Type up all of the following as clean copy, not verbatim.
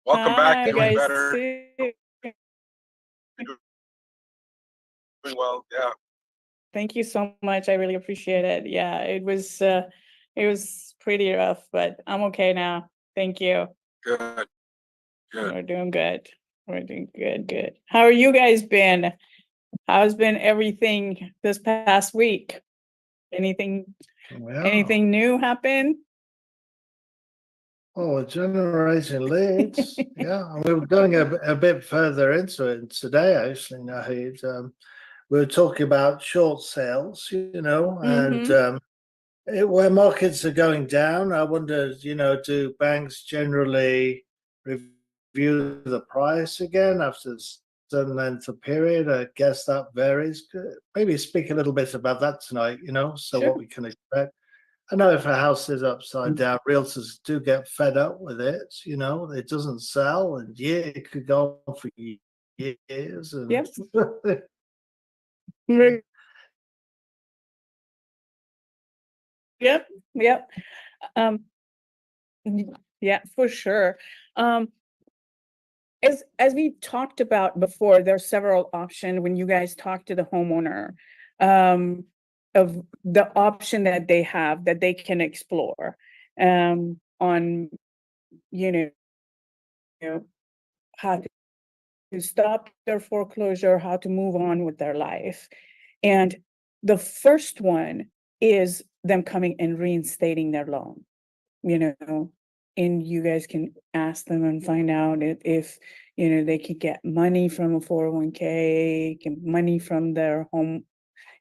Welcome back. Hi, Doing guys. better. Too. Doing well. Yeah. Thank you so much. I really appreciate it. Yeah, it was pretty rough, but I'm okay now. Thank you. Good. Good. We're doing good. We're doing good, good. How are you guys been? How's been everything this past week? Anything anything new happen? Oh, generating leads. Yeah, and we were going a bit further into it today, actually, Nahid. We were talking about short sales, and where markets are going down, I wonder, do banks generally review the price again after a certain length of period? I guess that varies. Maybe speak a little bit about that tonight, so Sure. what we can expect. I know if a house is upside down, realtors do get fed up with it. It doesn't sell, and it could go on for years. And Yep. Re- Yep. Yep. Um, yeah, for sure. As we talked about before, there's several options when you guys talk to the homeowner, of the option that they have that they can explore, on, you know, how to stop their foreclosure, how to move on with their life. And the first one is them coming and reinstating their loan, and you guys can ask them and find out if they could get money from a 401k, get money from their home,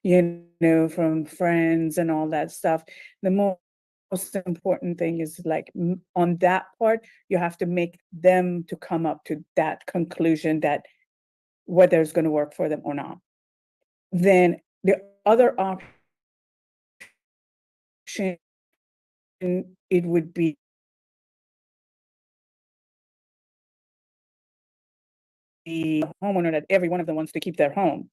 from friends and all that stuff. The most important thing is like on that part, you have to make them to come up to that conclusion that whether it's going to work for them or not. Then the other option, it would be the homeowner that every one of them wants to keep their home.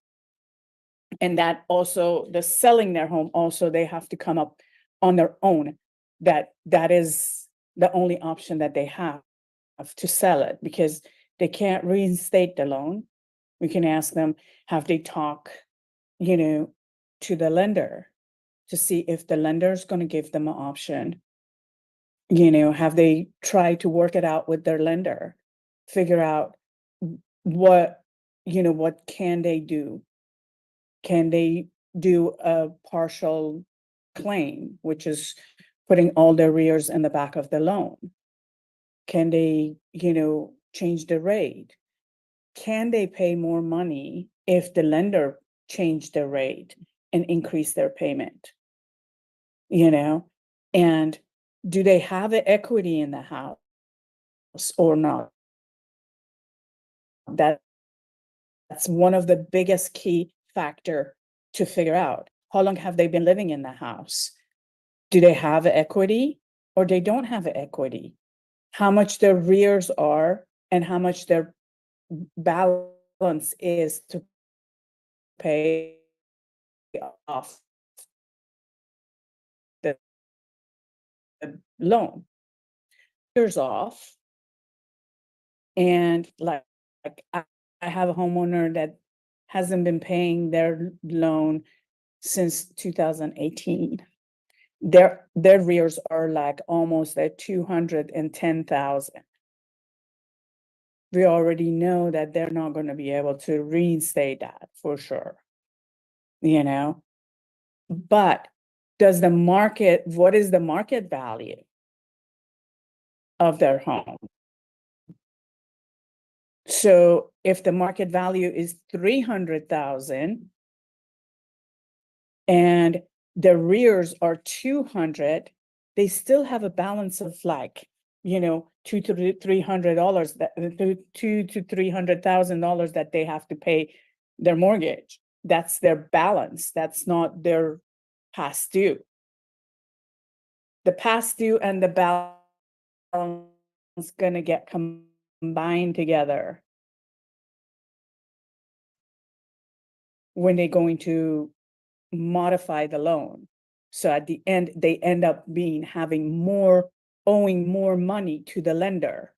And that also, the selling their home, also they have to come up on their own that is the only option that they have to sell it, because they can't reinstate the loan. We can ask them, have they talk, to the lender to see if the lender is going to give them an option. Have they tried to work it out with their lender, figure out what can they do? Can they do a partial claim, which is putting all their arrears in the back of the loan? Can they, change the rate? Can they pay more money if the lender changed the rate and increase their payment? And do they have the equity in the house or not? That's one of the biggest key factor to figure out. How long have they been living in the house? Do they have equity or they don't have equity? How much their arrears are and how much their balance is to pay off the loan. Years off. And like I have a homeowner that hasn't been paying their loan since 2018. Their arrears are like almost at 210,000. We already know that they're not going to be able to reinstate that for sure. But what is the market value of their home? So if the market value is 300,000 and the arrears are 200, they still have a balance of like, $200 to $300, that $200 to $300,000 that they have to pay their mortgage. That's their balance. That's not their past due. The past due and the balance gonna get combined together when they're going to modify the loan. So at the end, they end up owing more money to the lender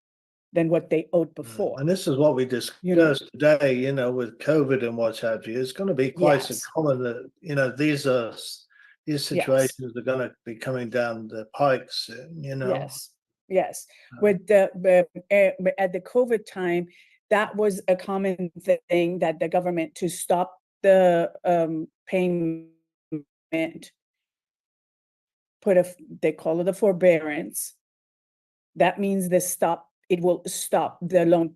than what they owed before. And this is what we You know. discussed today, you know, with COVID and what have you. It's going to be quite so Yes. common that, you know, these Yes. situations are going to be coming down the pike soon, you know. Yes, yes. With the at the COVID time, that was a common thing that the government to stop the payment, they call it a forbearance. That means it will stop the loan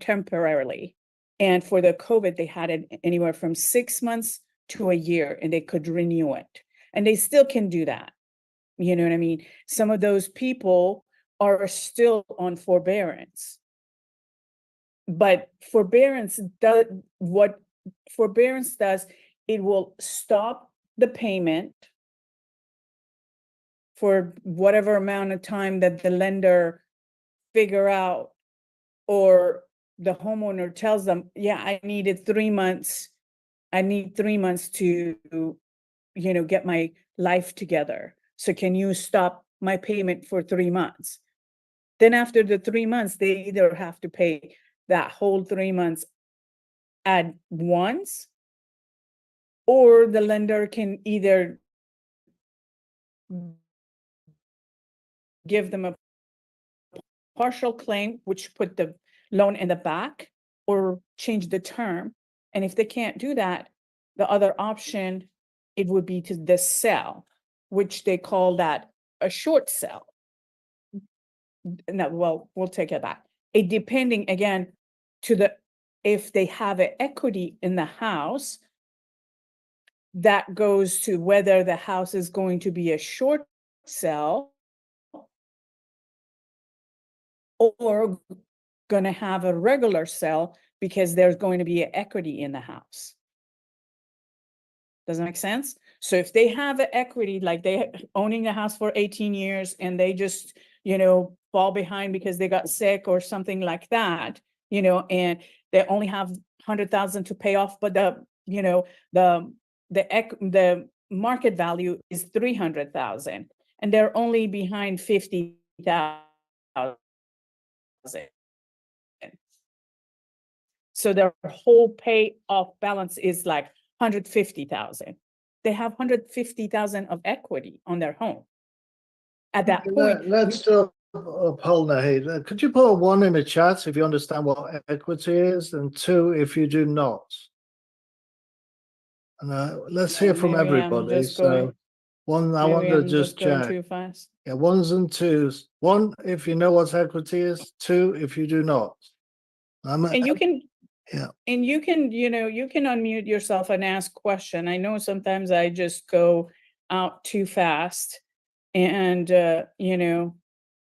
temporarily. And for the COVID, they had it anywhere from 6 months to a year, and they could renew it. And they still can do that. You know what I mean? Some of those people are still on forbearance. But what forbearance does, it will stop the payment for whatever amount of time that the lender figure out, or the homeowner tells them, yeah, I need 3 months to, get my life together. So can you stop my payment for 3 months? Then after the 3 months, they either have to pay that whole 3 months at once, or the lender can either give them a partial claim, which put the loan in the back, or change the term. And if they can't do that, the other option, it would be to the sell, which they call that a short sell. No, well, we'll take it back. It depending again if they have an equity in the house, that goes to whether the house is going to be a short sell or going to have a regular sell because there's going to be an equity in the house. Does that make sense? So if they have an equity, like they owning the house for 18 years and they just, fall behind because they got sick or something like that, and they only have 100,000 to pay off, but the market value is 300,000 and they're only behind 50,000. So their whole pay off balance is like 150,000. They have 150,000 of equity on their home. At that point, Let's do a poll now. Hey, could you put a 1 in the chat if you understand what equity is, and 2 if you do not? And let's hear from maybe I'm everybody. just going- So, 1, I maybe want to I'm just going check. too fast. Yeah, 1s and 2s. 1 if you know what equity is. 2 if you do not. And you can, yeah. And you can, you can unmute yourself and ask question. I know sometimes I just go out too fast, and for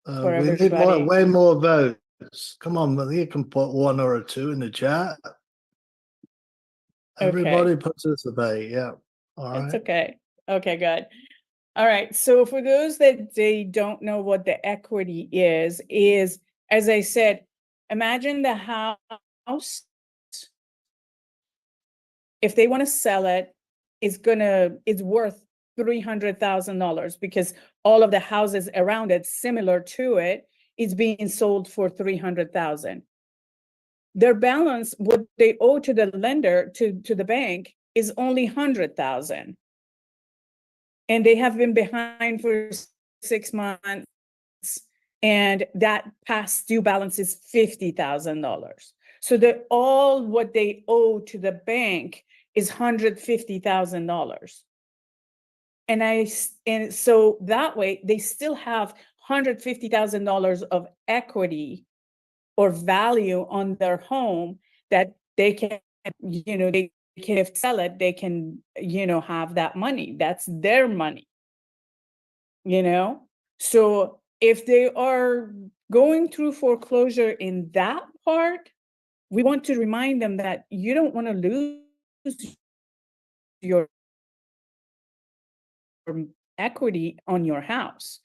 We need everybody. way more votes. Come on, you can put 1 or a 2 in the chat. Everybody participate. Yeah. All right. It's okay. Okay, good. All right. So for those that they don't know what the equity is, as I said, imagine the house. If they want to sell it, it's worth $300,000 because all of the houses around it, similar to it, is being sold for 300,000. Their balance, what they owe to the lender, to the bank, is only 100,000. And they have been behind for 6 months, and that past due balance is $50,000. So that all what they owe to the bank is $150,000. And so that way they still have $150,000 of equity or value on their home that they can, they can, if sell it, they can, have that money. That's their money. So if they are going through foreclosure in that part, we want to remind them that you don't want to lose your equity on your house.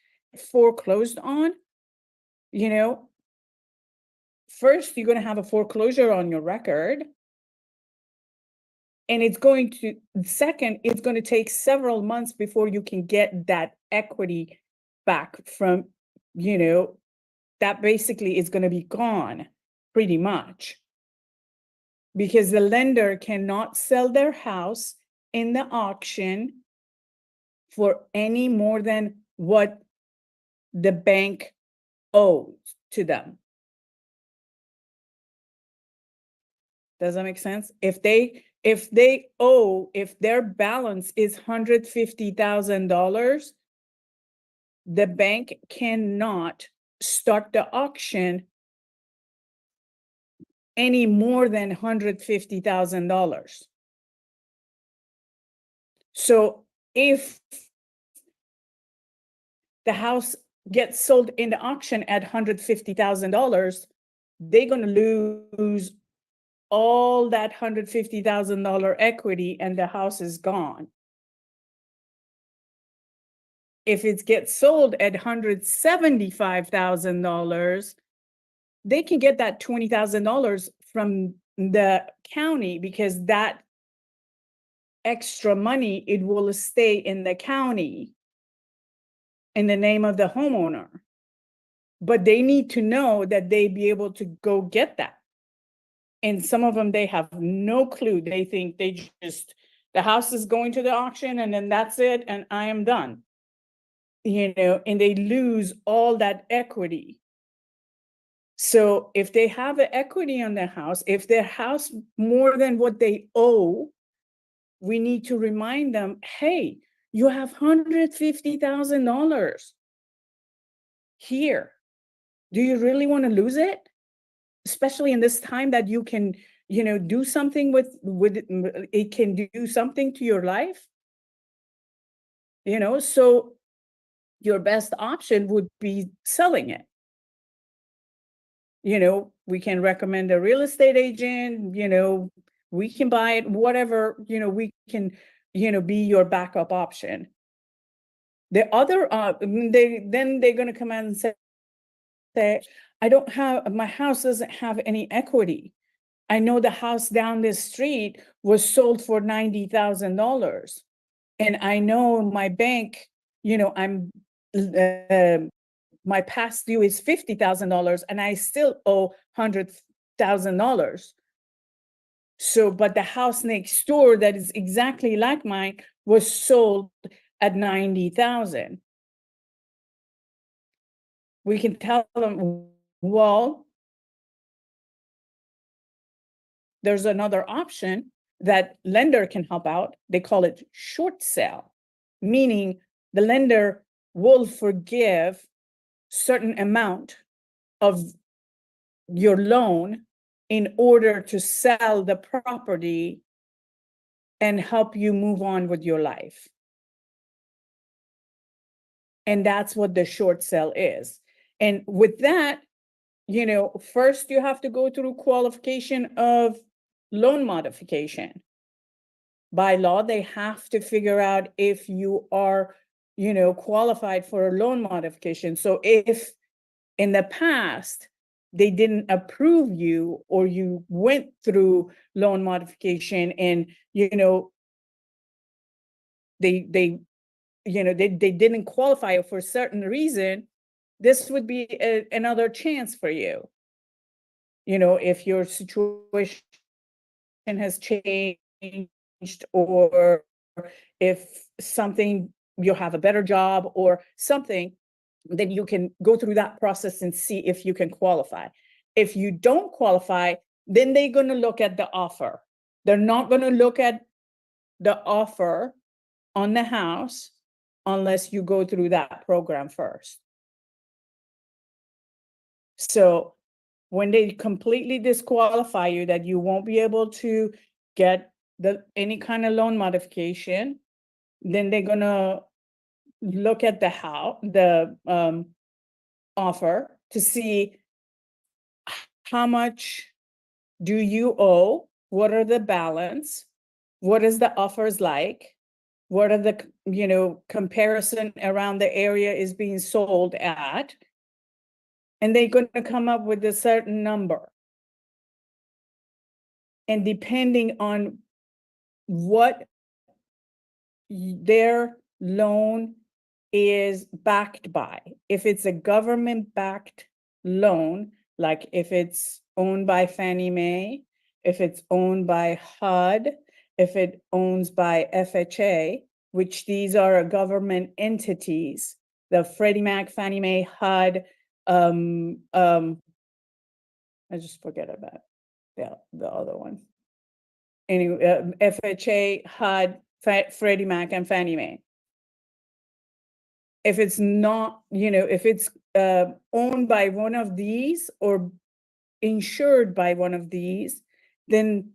Foreclosed on, first you're going to have a foreclosure on your record. And it's going to take several months before you can get that equity back from, that basically is going to be gone pretty much. Because the lender cannot sell their house in the auction for any more than what the bank owes to them. Does that make sense? If their balance is $150,000, the bank cannot start the auction any more than $150,000. So if the house gets sold in the auction at $150,000, they're going to lose all that $150,000 equity and the house is gone. If it gets sold at $175,000, they can get that $20,000 from the county, because that extra money, it will stay in the county in the name of the homeowner. But they need to know that they be able to go get that. And some of them, they have no clue. They think the house is going to the auction and then that's it, and I am done. And they lose all that equity. So if they have an equity on their house, if their house more than what they owe, we need to remind them, hey, you have $150,000 here. Do you really want to lose it? Especially in this time that you can, do something with it, can do something to your life. So your best option would be selling it. We can recommend a real estate agent, we can buy it, whatever, we can, be your backup option. The other, they're going to come out and say, my house doesn't have any equity. I know the house down this street was sold for $90,000. And I know my bank, my past due is $50,000 and I still owe $100,000. So, but the house next door that is exactly like mine was sold at $90,000. We can tell them, well, there's another option that lender can help out. They call it short sale, meaning the lender will forgive certain amount of your loan in order to sell the property and help you move on with your life. And that's what the short sale is. And with that, first you have to go through qualification of loan modification. By law, they have to figure out if you are, qualified for a loan modification. So if in the past they didn't approve you, or you went through loan modification and, they didn't qualify for a certain reason, this would be another chance for you. If your situation has changed, or if something, you have a better job or something, then you can go through that process and see if you can qualify. If you don't qualify, then they're going to look at the offer. They're not going to look at the offer on the house unless you go through that program first. So when they completely disqualify you, that you won't be able to get any kind of loan modification, then they're gonna look at the offer to see how much do you owe, what are the balance, what is the offers like, what are the comparison around the area is being sold at, and they're going to come up with a certain number. And depending on what their loan is backed by, if it's a government backed loan, like if it's owned by Fannie Mae, if it's owned by HUD, if it owns by FHA, which these are government entities, the Freddie Mac, Fannie Mae, HUD, I just forget about the other one. Anyway, FHA, HUD, Freddie Mac, and Fannie Mae. If it's not, if it's owned by one of these or insured by one of these, then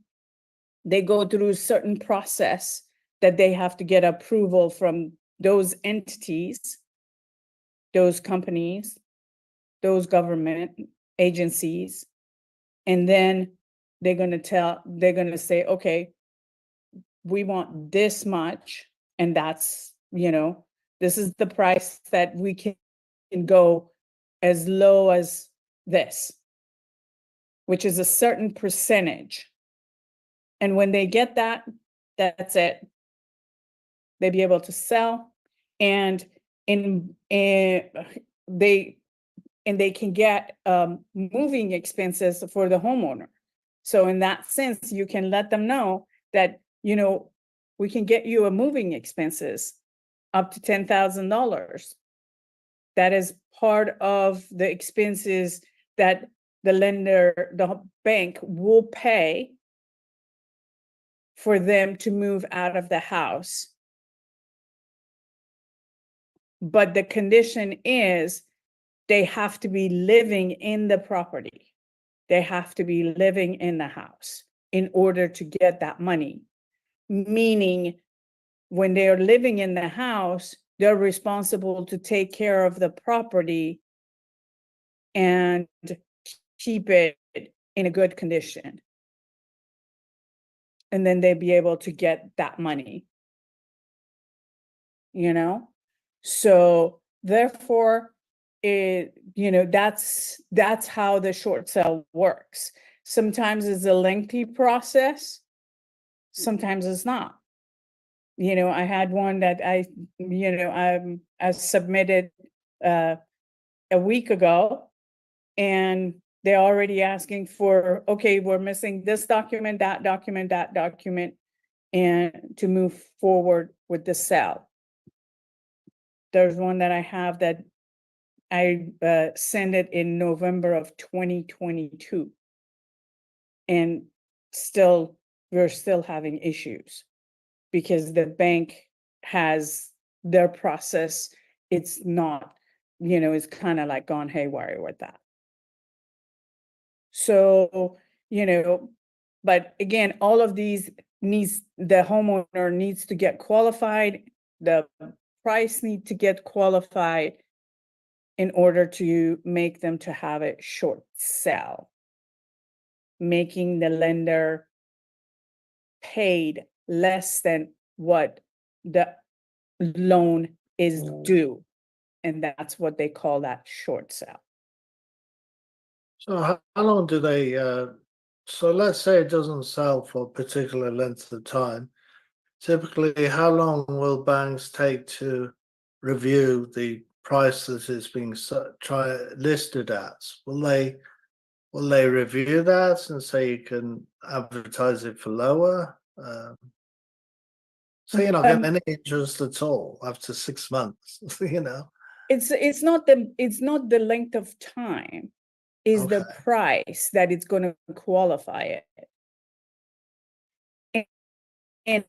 they go through a certain process that they have to get approval from those entities, those companies, those government agencies. And then they're going to say, okay, we want this much. And that's, this is the price that we can go as low as this, which is a certain percentage. And when they get that, that's it. They be able to sell, and they can get moving expenses for the homeowner. So in that sense, you can let them know that, we can get you a moving expenses up to $10,000. That is part of the expenses that the bank will pay for them to move out of the house. But the condition is they have to be living in the property. They have to be living in the house in order to get that money. Meaning, when they're living in the house, they're responsible to take care of the property and keep it in a good condition. And then they'd be able to get that money. So therefore, that's how the short sale works. Sometimes it's a lengthy process, sometimes it's not. I had one that I submitted a week ago, and they're already asking for, okay, we're missing this document, that document, and to move forward with the sale. There's one that I have that I sent it in November of 2022. And we're still having issues because the bank has their process. It's not, it's kind of like gone haywire with that. So, but again, all of these the homeowner needs to get qualified. The price need to get qualified in order to make them to have a short sale, making the lender paid less than what the loan is due. And that's what they call that short sale. So how long do they, so let's say it doesn't sell for a particular length of time. Typically, how long will banks take to review the price that it's being listed at? Will they review that and say you can advertise it for lower? So you're not getting any interest at all after 6 months, It's not the length of time, is the price that it's going to qualify it. And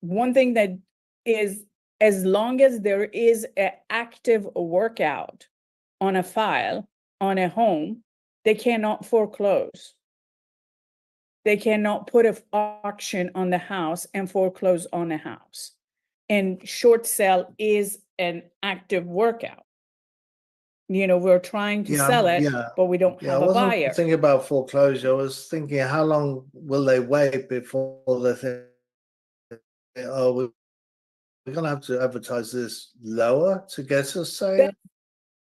one thing that is, as long as there is an active workout on a file, on a home, they cannot foreclose. They cannot put an auction on the house and foreclose on the house. And short sale is an active workout. We're trying to sell it, but we don't have a buyer. I wasn't thinking about foreclosure. I was thinking, how long will they wait before they think, oh, we're going to have to advertise this lower to get a sale?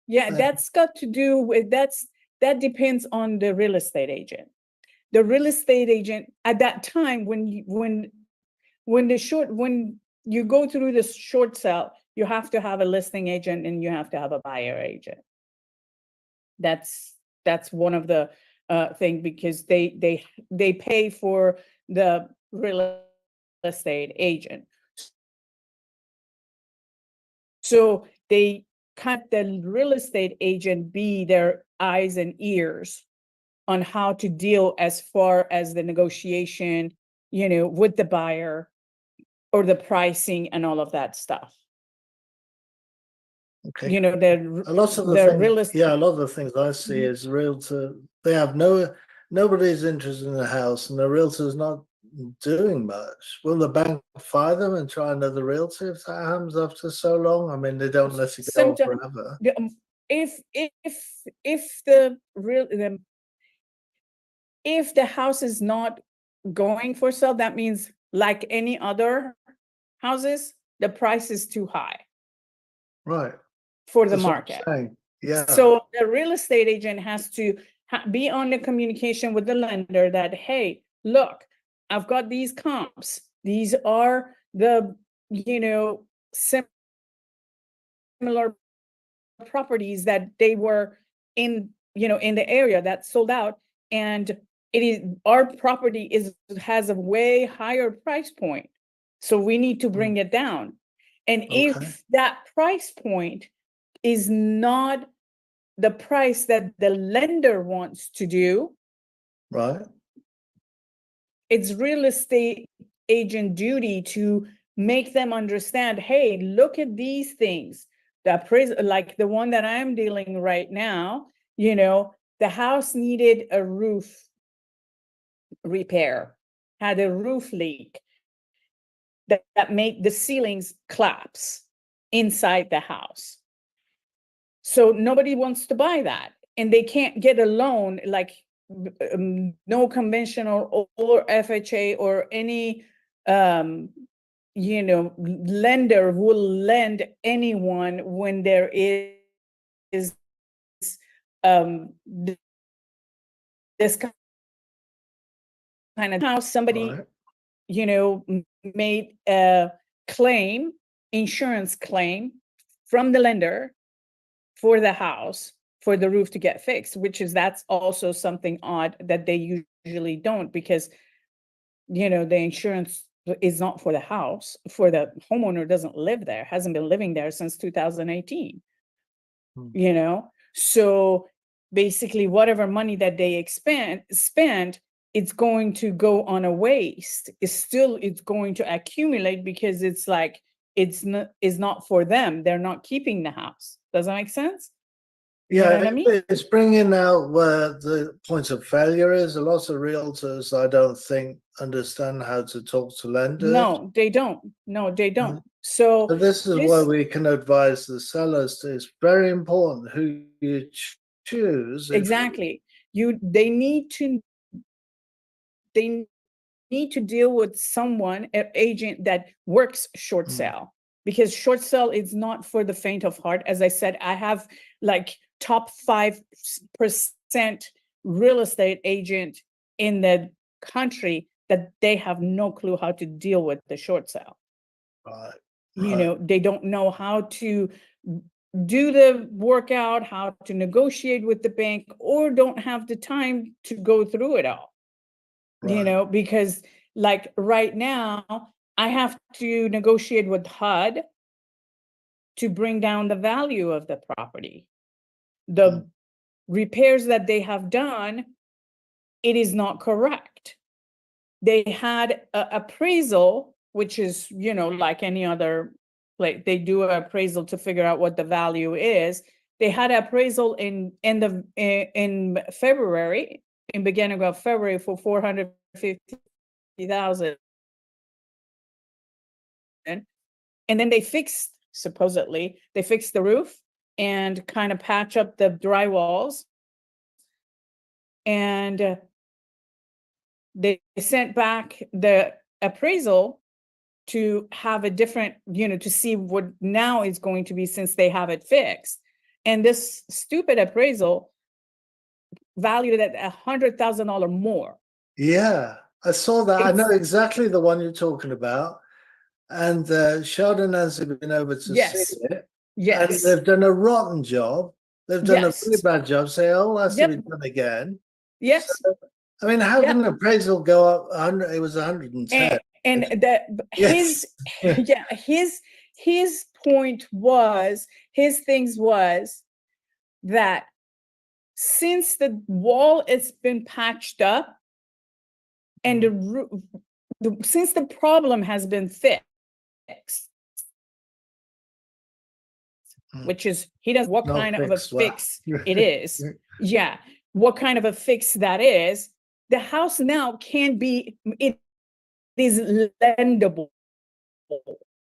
That's got to do with, that depends on the real estate agent. The real estate agent at that time, when you go through the short sale, you have to have a listing agent and you have to have a buyer agent. That's one of the thing, because they pay for the real estate agent. So they cut the real estate agent be their eyes and ears on how to deal as far as the negotiation, with the buyer, or the pricing and all of that stuff. Okay. The A lot of the real things, estate. yeah, a lot of the things I see is realtor. They have nobody's interested in the house, and the realtor's not doing much. Will the bank fire them and try another realtor if that happens after so long? I mean, they don't let it go on Sometimes, forever. if the real if the house is not going for sale, that means, like any other houses, the price is too high Right. for the That's what I'm market. saying. Yeah. So the real estate agent has to be on the communication with the lender that, hey, look, I've got these comps. These are the, similar properties that they were in, in the area that sold out. And it is, our property has a way higher price point. So we need to bring it down. And Okay. if that price point is not the price that the lender wants to do, Right. it's real estate agent duty to make them understand, hey, look at these things. The appraisal, like the one that I'm dealing right now, the house needed a roof repair, had a roof leak that made the ceilings collapse inside the house. So nobody wants to buy that, and they can't get a loan, like no conventional or FHA or any lender will lend anyone when there is this kind of house. Somebody Right. made a claim, insurance claim from the lender for the house, for the roof to get fixed, that's also something odd that they usually don't, because the insurance is not for the house, for the homeowner doesn't live there, hasn't been living there since 2018. So basically whatever money that they spend, it's going to go on a waste. It's going to accumulate, because it's like it's not for them. They're not keeping the house. Does that make sense? You know what I mean? It's bringing out where the point of failure is. A lot of realtors, I don't think, understand how to talk to lenders. No, they don't. So this is where we can advise the sellers. It's very important who you choose. Exactly. They need to deal with someone, an agent that works short sale, because short sale is not for the faint of heart. As I said, I have like top 5% real estate agent in the country that they have no clue how to deal with the short sale. Right. They don't know how to do the workout, how to negotiate with the bank, or don't have the time to go through it all. Because like right now, I have to negotiate with HUD to bring down the value of the property. The repairs that they have done, it is not correct. They had an appraisal, which is, like any other, like they do an appraisal to figure out what the value is. They had an appraisal in February, in beginning of February, for $450,000. And then they supposedly fixed the roof and kind of patch up the drywalls. And they sent back the appraisal to have a different, to see what now is going to be, since they have it fixed. And this stupid appraisal valued it at $100,000 more. Yeah, I saw that. I know exactly the one you're talking about. And Sheldon has been over to see it. Yes. And they've done a rotten job. They've done a Yes. really bad job. Say, oh, that's to be Yep. done again. Yes. So, I mean, how Yep. can an appraisal go up 100? It was 110. And that Yes. his point was, his things was that since the wall has been patched up and since the problem has been fixed, which is, he does what Not kind of a fixed well. fix it is. Yeah, what kind of a fix that is. The house now can be, it is lendable.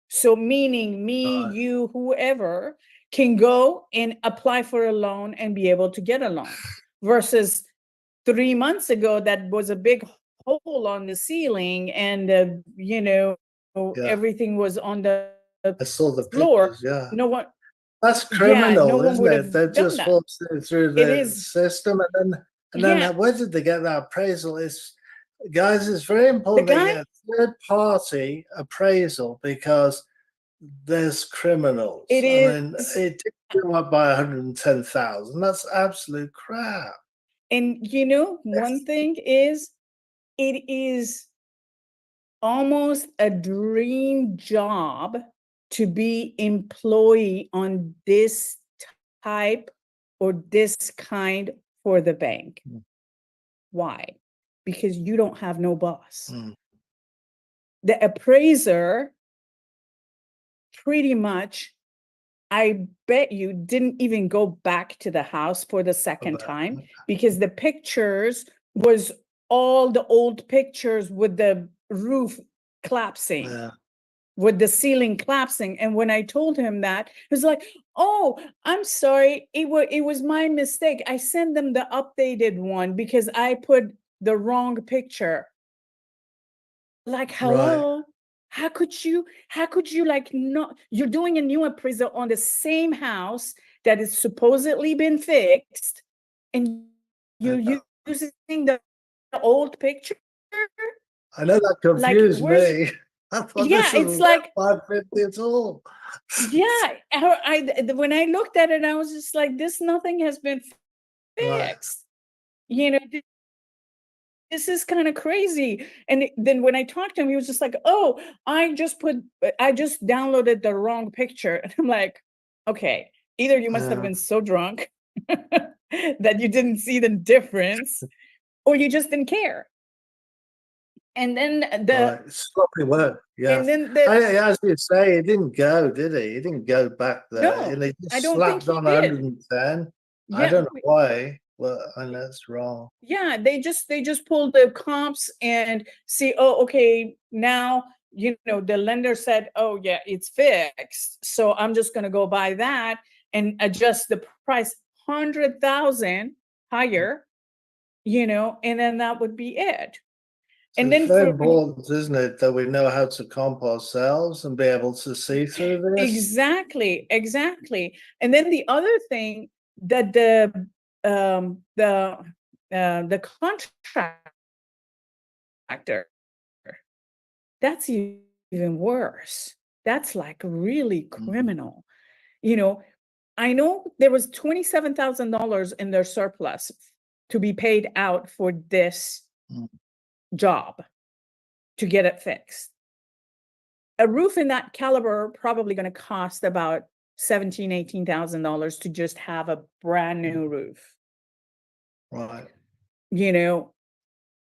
So meaning me, Right. you, whoever can go and apply for a loan and be able to get a loan, versus 3 months ago, that was a big hole on the ceiling and, Yeah. everything was on the I saw the floor. pictures. Yeah. No one, That's no criminal, one isn't would it? have They've done just that. forced it through It the is. system, and then Yeah. where did they get that appraisal? Guys, it's very important The that you guy- get a third party appraisal, because there's criminals. It I mean, is. it did go up by 110,000. That's absolute crap. And one thing is, it is almost a dream job to be employee on this type or this kind for the bank. Mm. Why? Because you don't have no boss. Mm. The appraiser pretty much, I bet you, didn't even go back to the house for the second time, because the pictures was all the old pictures with the roof collapsing. Yeah. With the ceiling collapsing. And when I told him that, he was like, oh, I'm sorry, it was my mistake. I sent them the updated one because I put the wrong picture. Like, hello, Right. how could you like, not, you're doing a new appraisal on the same house that is supposedly been fixed, and you're using the old picture? I know that Like, confused where's, me. I thought yeah, this it's was like, 550 at all. yeah, when I looked at it, I was just like, nothing has been Right. fixed. This is kind of crazy. And then when I talked to him, he was just like, oh, I just downloaded the wrong picture. And I'm like, okay, either you must have been so drunk that you didn't see the difference, or you just didn't care. And then Right. Sloppy work. Yeah. and then As you say, he didn't go, did he? He didn't go back there. No, And he I just don't think slapped he on did. 110. I Yeah, don't know why. Well, and that's wrong. yeah, they just pulled the comps and see, oh, okay, now the lender said, oh yeah, it's fixed, so I'm just going to go by that and adjust the price 100,000 higher, and then that would be it. So And it's then very important, isn't it, that we know how to comp ourselves and be able to see through this? Exactly. And then the other thing that the contractor, that's even worse. That's like really criminal. I know there was $27,000 in their surplus to be paid out for this job to get it fixed. A roof in that caliber probably going to cost about $17,000-$18,000 to just have a brand new roof. Right.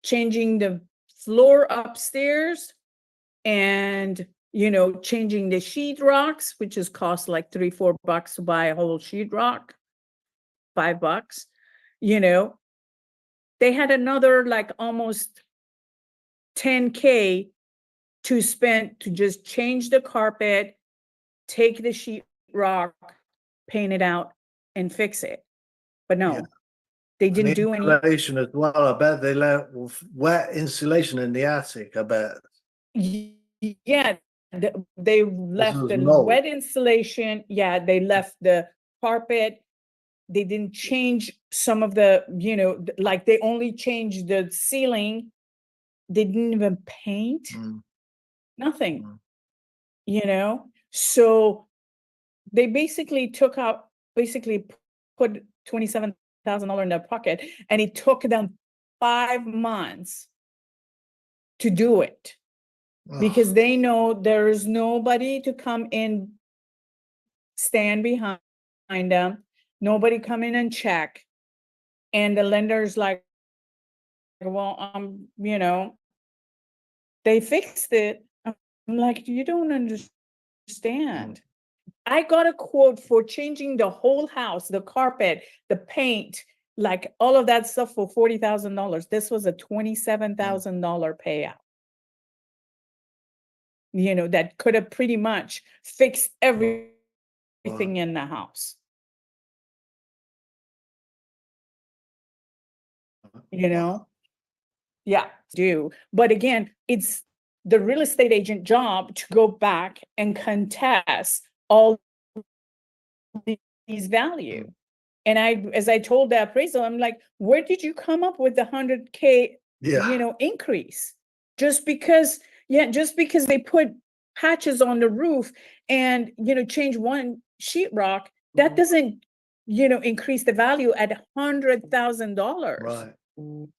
Changing the floor upstairs and changing the sheetrocks, which has cost like $3-4 to buy a whole sheetrock, $5. They had another like almost $10K to spend to just change the carpet, take the sheetrock, paint it out, and fix it. But no, they didn't do any insulation as well. I bet they let wet insulation in the attic. I bet. Yeah, they left the mold. wet insulation. Yeah, they left the carpet. They didn't change some of the, like they only changed the ceiling. They didn't even paint. Nothing. So they basically put $27,000 in their pocket, and it took them 5 months to do it because they know there is nobody to come in, stand behind them, nobody come in and check. And the lender's like, well, they fixed it. I'm like, you don't understand. I got a quote for changing the whole house, the carpet, the paint, like all of that stuff for $40,000. This was a $27,000 payout. That could have pretty much fixed everything in the house. Yeah, do. But again, it's the real estate agent job to go back and contest all these value. And as I told the appraisal, I'm like, where did you come up with the 100K, increase? Just because they put patches on the roof and, change one sheetrock, that doesn't, increase the value at $100,000. Right.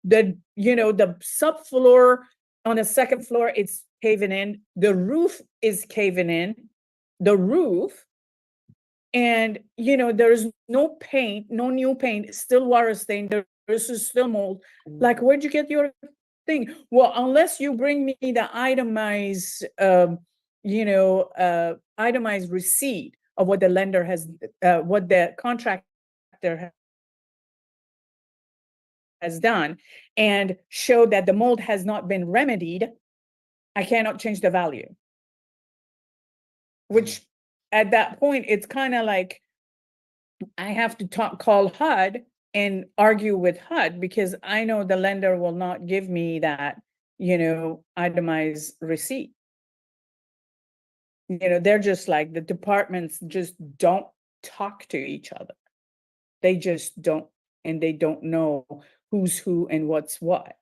The subfloor on the second floor, it's caving in. The roof is caving in. The roof. And, there's no paint, no new paint, still water stain, there's still mold. Like, where'd you get your thing? Well, unless you bring me the itemized, itemized receipt of what the lender has, what the contractor has done, and show that the mold has not been remedied, I cannot change the value. Which at that point, it's kind of like I have to call HUD and argue with HUD because I know the lender will not give me that, itemized receipt. They're just like, the departments just don't talk to each other. They just don't, and they don't know who's who and what's what.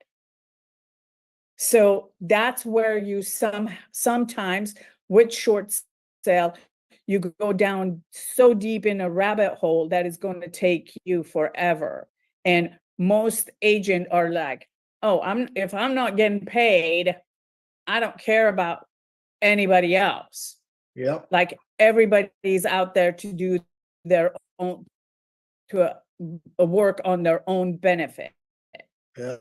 So that's where you sometimes with short sale, you go down so deep in a rabbit hole that it's going to take you forever. And most agents are like, oh, if I'm not getting paid, I don't care about anybody else. Yep. Like everybody's out there to do their own, to work on their own benefit. Yeah.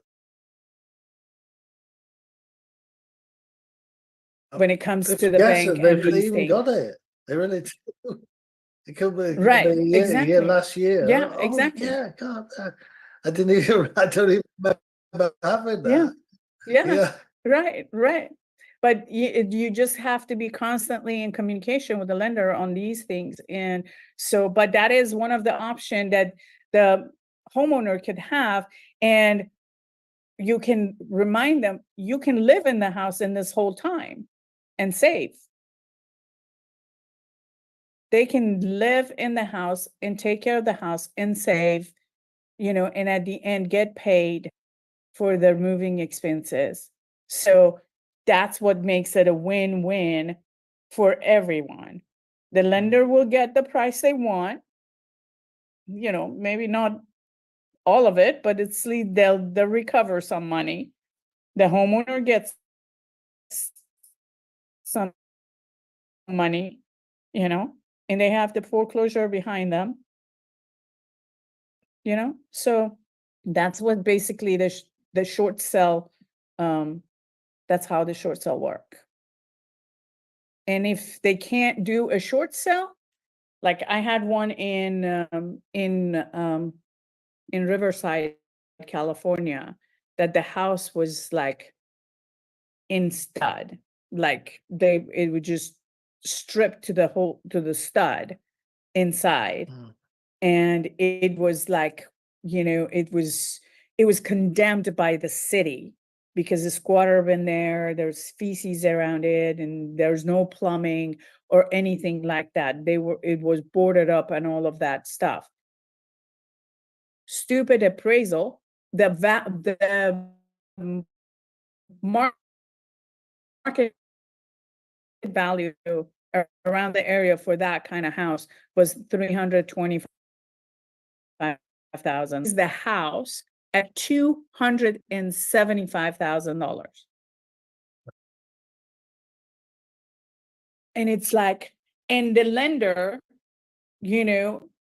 When it comes It's to the guess bank that they've and these even things. got it. They really do. It could be, Right, a year, exactly. last year. Yeah, Oh, exactly. yeah, God, I don't even remember having that. Yeah. Right. But you just have to be constantly in communication with the lender on these things. And so, but that is one of the options that the homeowner could have. And you can remind them, you can live in the house in this whole time and save. They can live in the house and take care of the house and save, and at the end get paid for their moving expenses. So that's what makes it a win-win for everyone. The lender will get the price they want, maybe not all of it, but they'll recover some money. The homeowner gets some money, and they have the foreclosure behind them, so that's what basically the short sell, that's how the short sell work. And if they can't do a short sell, like I had one in Riverside, California, that the house was like in stud, like it would just strip to the stud inside. And it was like, it was condemned by the city because the squatter been there, there's feces around it, and there's no plumbing or anything like that. It was boarded up and all of that stuff. Stupid appraisal, the market value around the area for that kind of house was $325,000. is the house at $275,000. And it's like, and the lender,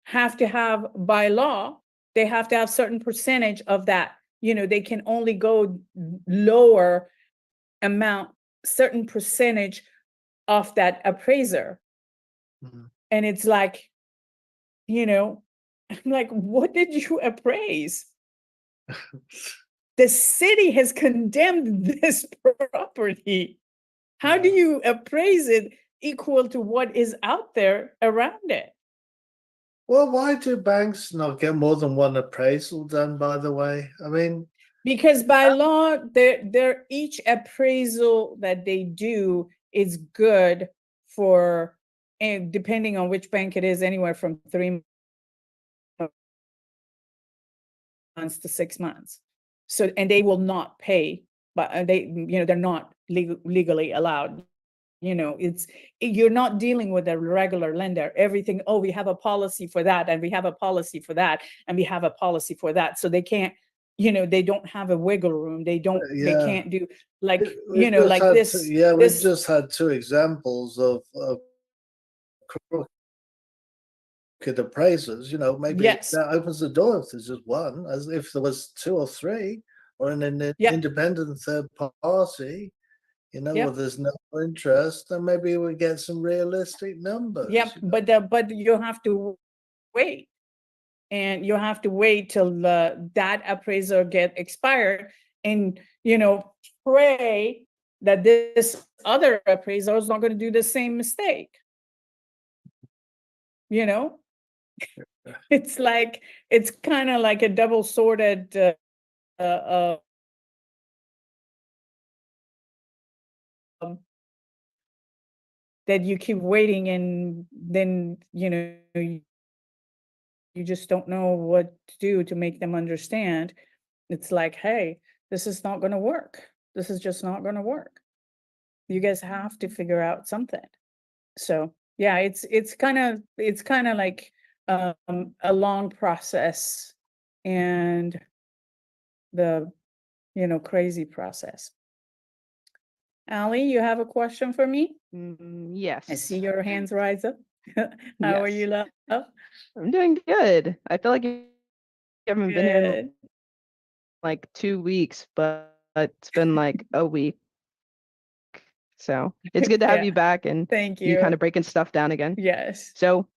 have to have, by law, they have to have certain percentage of that. They can only go lower amount, certain percentage of that appraiser. Mhm. And it's like, I'm like, what did you appraise? The city has condemned this property. How do Yeah. you appraise it equal to what is out there around it? Well, why do banks not get more than one appraisal done, by the way? I mean, Because by law, each appraisal that they do is good for, and depending on which bank it is, anywhere from 3 months to 6 months. So, and they will not pay, but they're not legally allowed. You're not dealing with a regular lender. Everything, oh, we have a policy for that, and we have a policy for that, and we have a policy for that. So they can't, they don't have a wiggle room. They yeah, can't do like, we've just like had this. we've just had two examples of crooked appraisers. Maybe Yes. that opens the door if there's just one, as if there was two or three, or an Yep. independent third party. Yep. Where there's no interest, then maybe we get some realistic numbers. Yep. But you have to wait. And you have to wait till that appraisal get expired, and pray that this other appraiser is not going to do the same mistake. It's like, it's kind of like a double-sworded that you keep waiting, and then you just don't know what to do to make them understand. It's like, hey, this is not going to work. This is just not going to work. You guys have to figure out something. So yeah, it's kind of like a long process, and the crazy process. Allie, you have a question for me? Yes. I see your hands rise up. How are Yes. you, love? I'm doing good. I feel like you haven't been here in Good. like 2 weeks, but it's been like a week. So it's good to have Yeah. you back, and Thank you kind you. of breaking stuff down again. Yes. So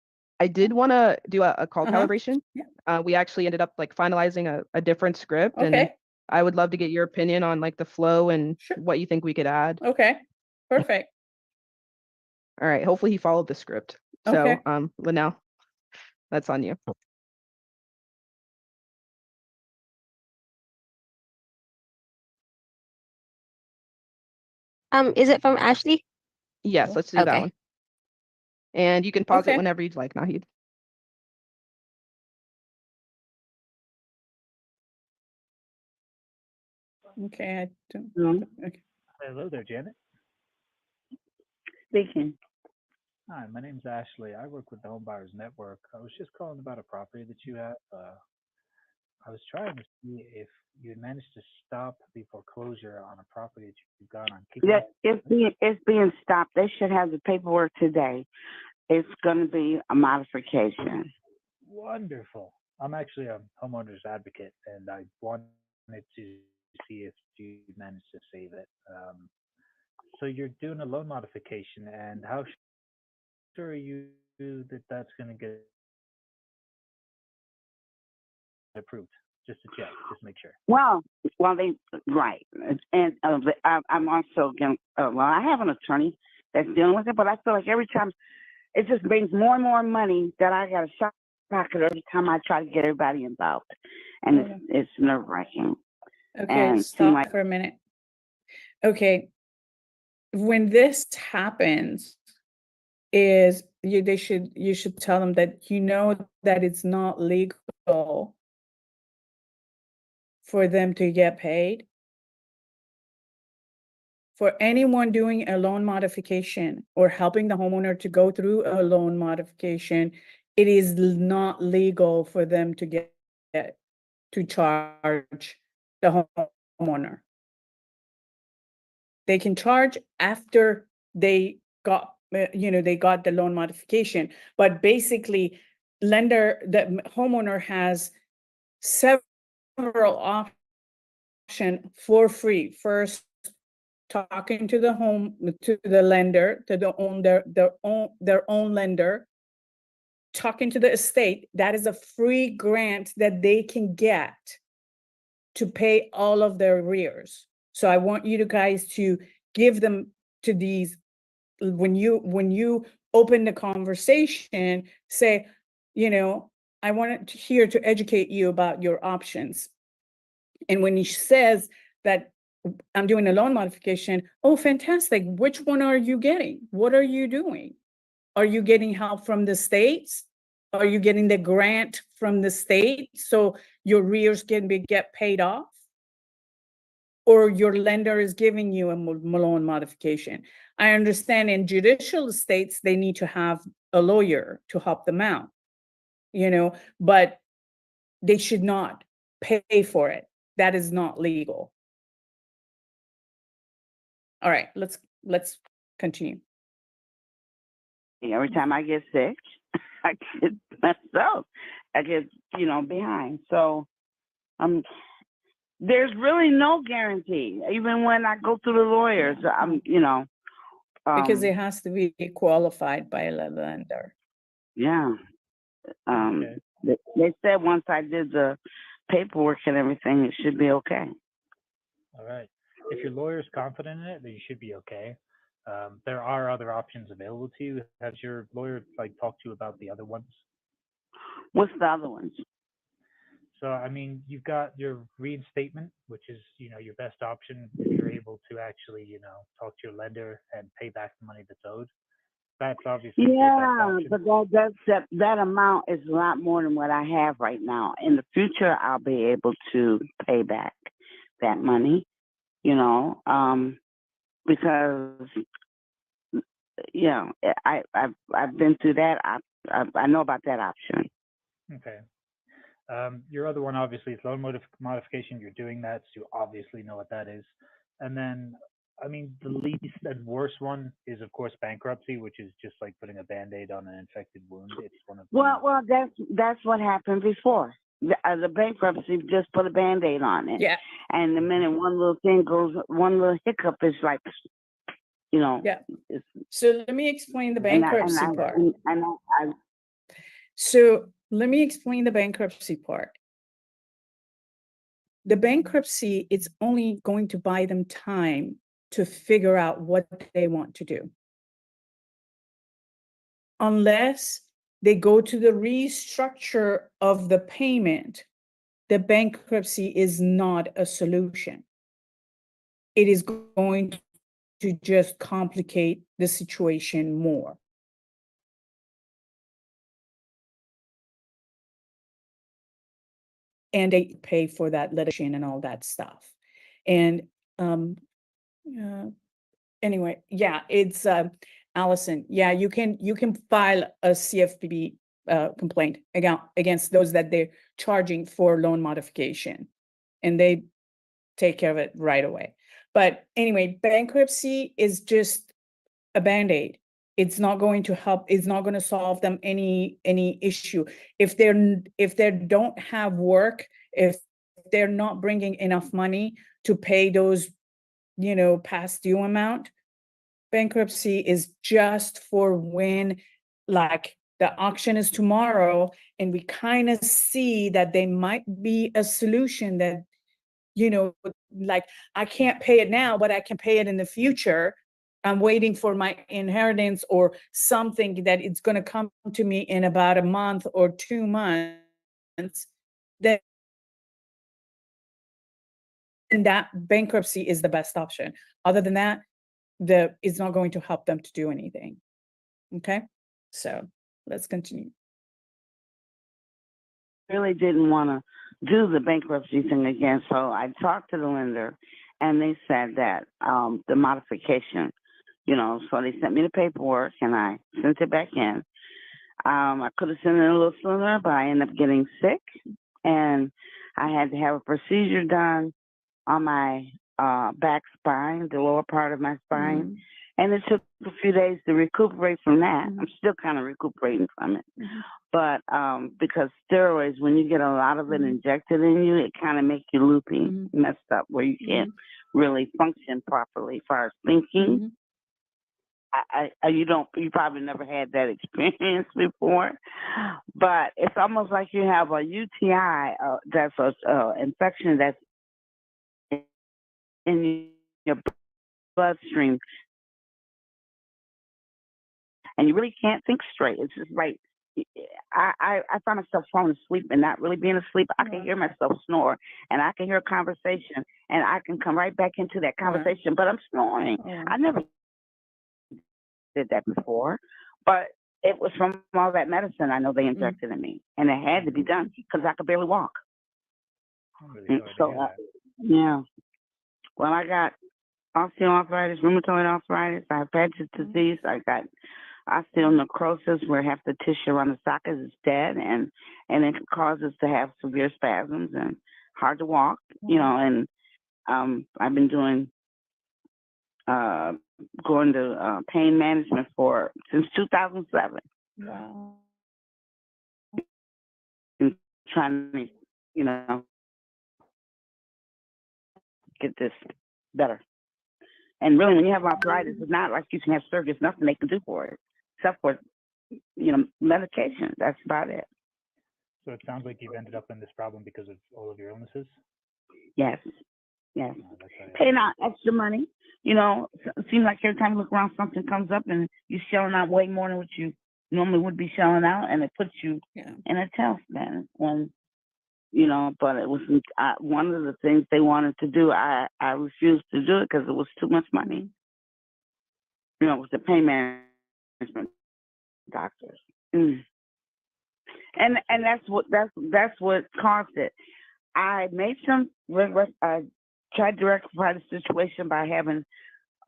I did want to do a call Uh-huh. calibration. Yeah. We actually ended up like finalizing a different script, and Okay. I would love to get your opinion on like the flow and Sure. what you think we could add. Okay. Perfect. All right. Hopefully he followed the script. Okay. So Linnell, that's on you. Is it from Ashley? Yes, let's do that Okay. one. And you can pause Okay. it whenever you'd like, Nahid. Okay. I don't. Hello. Okay. Hello there, Janet. Speaking. Hi, my name's Ashley. I work with the Home Buyers Network. I was just calling about a property that you have. I was trying to see if you had managed to stop the foreclosure on a property that you've got on. Yeah, it's being stopped. They should have the paperwork today. It's going to be a modification. Wonderful. I'm actually a homeowner's advocate, and I wanted to see if you managed to save it. So you're doing a loan modification, and how sure are you that that's going to get approved? Just to check, just make sure. Well, they right, and I'm also going. Well, I have an attorney that's dealing with it, but I feel like every time it just brings more and more money that I got to shop pocket every time I try to get everybody involved, and it's nerve wracking. Okay. And Stop for a minute. Okay. When this happens, you should tell them that that it's not legal for them to get paid. For anyone doing a loan modification or helping the homeowner to go through a loan modification, it is not legal for them to get to charge the homeowner. They can charge after they got, they got the loan modification, but basically the homeowner has several options for free. First, talking to the lender, their own lender, talking to the estate. That is a free grant that they can get to pay all of their arrears. So I want you guys to give them to these, when you open the conversation, say, I wanted here to educate you about your options. And when he says that I'm doing a loan modification, oh, fantastic. Which one are you getting? What are you doing? Are you getting help from the states? Are you getting the grant from the state so your arrears can get paid off? Or your lender is giving you a loan modification? I understand in judicial states, they need to have a lawyer to help them out, but they should not pay for it. That is not legal. All right, let's continue. Every time I get sick, I get messed up. I get, behind. So, there's really no guarantee. Even when I go through the lawyers, Because it has to be qualified by a lender. Yeah. Okay. They said once I did the paperwork and everything, it should be okay. All right. If your lawyer is confident in it, then you should be okay. There are other options available to you. Has your lawyer talked to you about the other ones? What's the other ones? So, I mean, you've got your reinstatement, which is, your best option if you're able to actually, talk to your lender and pay back the money that's owed. That's obviously your best Yeah, option. but that amount is a lot more than what I have right now. In the future, I'll be able to pay back that money, because I've been through that. I know about that option. Okay. Your other one obviously is loan modification. You're doing that, so you obviously know what that is. And then, I mean, the least and worst one is, of course, bankruptcy, which is just like putting a Band-Aid on an infected wound. It's one of Well, that's what happened before. The bankruptcy just put a Band-Aid on it. Yeah. And the minute one little thing goes, one little hiccup is like, Yeah. So let me explain the bankruptcy part. So let me explain the bankruptcy part. The bankruptcy, it's only going to buy them time to figure out what they want to do. Unless they go to the restructure of the payment, the bankruptcy is not a solution. It is going to just complicate the situation more. And they pay for that litigation and all that stuff. And anyway, yeah, it's Allison. Yeah, you can file a CFPB complaint against those that they're charging for loan modification, and they take care of it right away. But anyway, bankruptcy is just a Band-Aid. It's not going to help. It's not going to solve them any issue. If they don't have work, if they're not bringing enough money to pay those, past due amount, bankruptcy is just for when, like, the auction is tomorrow, and we kind of see that they might be a solution that, like, I can't pay it now, but I can pay it in the future. I'm waiting for my inheritance or something that it's going to come to me in about a month or 2 months. Then that bankruptcy is the best option. Other than that, it's not going to help them to do anything. Okay, so let's continue. Really didn't want to do the bankruptcy thing again, so I talked to the lender, and they said that the modification, so they sent me the paperwork, and I sent it back in. I could have sent it a little sooner, but I ended up getting sick, and I had to have a procedure done on my back spine, the lower part of my spine. And it took a few days to recuperate from that. I'm still kind of recuperating from it. But because steroids, when you get a lot of it injected in you, it kind of makes you loopy, messed up, where you can't really function properly as far as thinking. You probably never had that experience before, but it's almost like you have a UTI, that's a infection that's in your bloodstream, and you really can't think straight. It's just like I find myself falling asleep and not really being asleep. I can hear myself snore, and I can hear a conversation, and I can come right back into that conversation, but I'm snoring. I never did that before, but it was from all that medicine I know they injected in me, and it had to be done because I could barely walk. I'm really And sorry to so, hear that. yeah. Well, I got osteoarthritis, rheumatoid arthritis, I have Paget's disease, I got osteonecrosis where half the tissue around the socket is dead, and it causes to have severe spasms and hard to walk, you know, and I've been doing going to pain management since 2007. Wow. And trying to, you know, get this better. And really, when you have arthritis, it's not like you can have surgery. There's nothing they can do for it, except for, you know, medication. That's about it. So it sounds like you've ended up in this problem because of all of your illnesses. Yes, yes. Oh, that's how Paying out extra money. You know, it seems like every time you look around, something comes up, and you're shelling out way more than what you normally would be shelling out, and it puts you in a tailspin. And you know, but it was one of the things they wanted to do. I refused to do it because it was too much money. You know, it was the pain management doctors, and that's what caused it. I made I tried to rectify the situation by having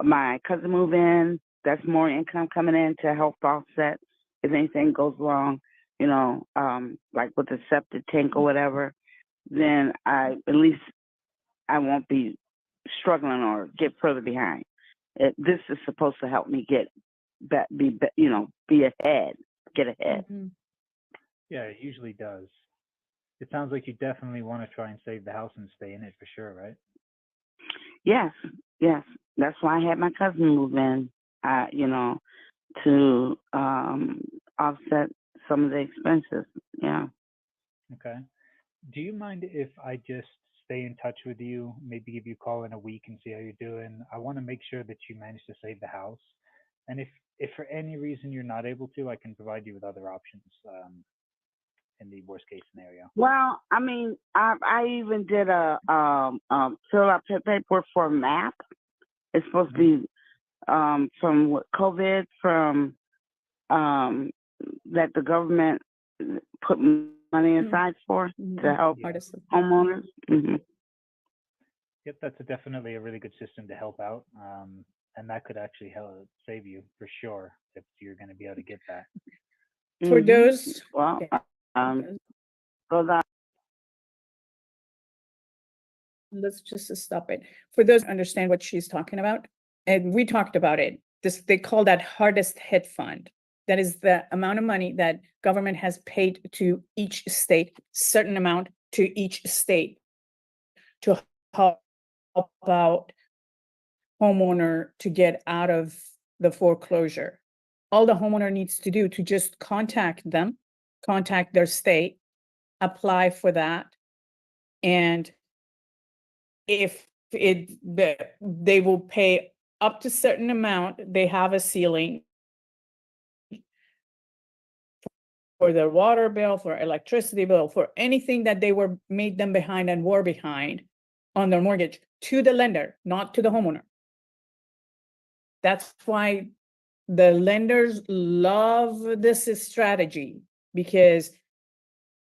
my cousin move in. That's more income coming in to help offset if anything goes wrong, you know, like with the septic tank or whatever. Then at least I won't be struggling or get further behind. This is supposed to help me get be ahead, get ahead. Yeah, it usually does. It sounds like you definitely want to try and save the house and stay in it for sure, right? Yes, yes. That's why I had my cousin move in, you know, to offset some of the expenses. Yeah. Okay. Do you mind if I just stay in touch with you, maybe give you a call in a week and see how you're doing? I want to make sure that you manage to save the house. And if for any reason you're not able to, I can provide you with other options in the worst case scenario. Well, I mean, I even did a fill out paperwork for a map. It's supposed to be from COVID, from that the government put money aside for to help homeowners. Yep, that's definitely a really good system to help out. And that could actually help save you for sure if you're going to be able to get that. For those, Well, so that let's just stop it. For those who understand what she's talking about, and we talked about it, they call that hardest hit fund. That is the amount of money that government has paid to each state, certain amount to each state to help out homeowner to get out of the foreclosure. All the homeowner needs to do to just contact their state, apply for that. And if they will pay up to certain amount, they have a ceiling for their water bill, for electricity bill, for anything that they were made them behind and were behind on their mortgage to the lender, not to the homeowner. That's why the lenders love this strategy, because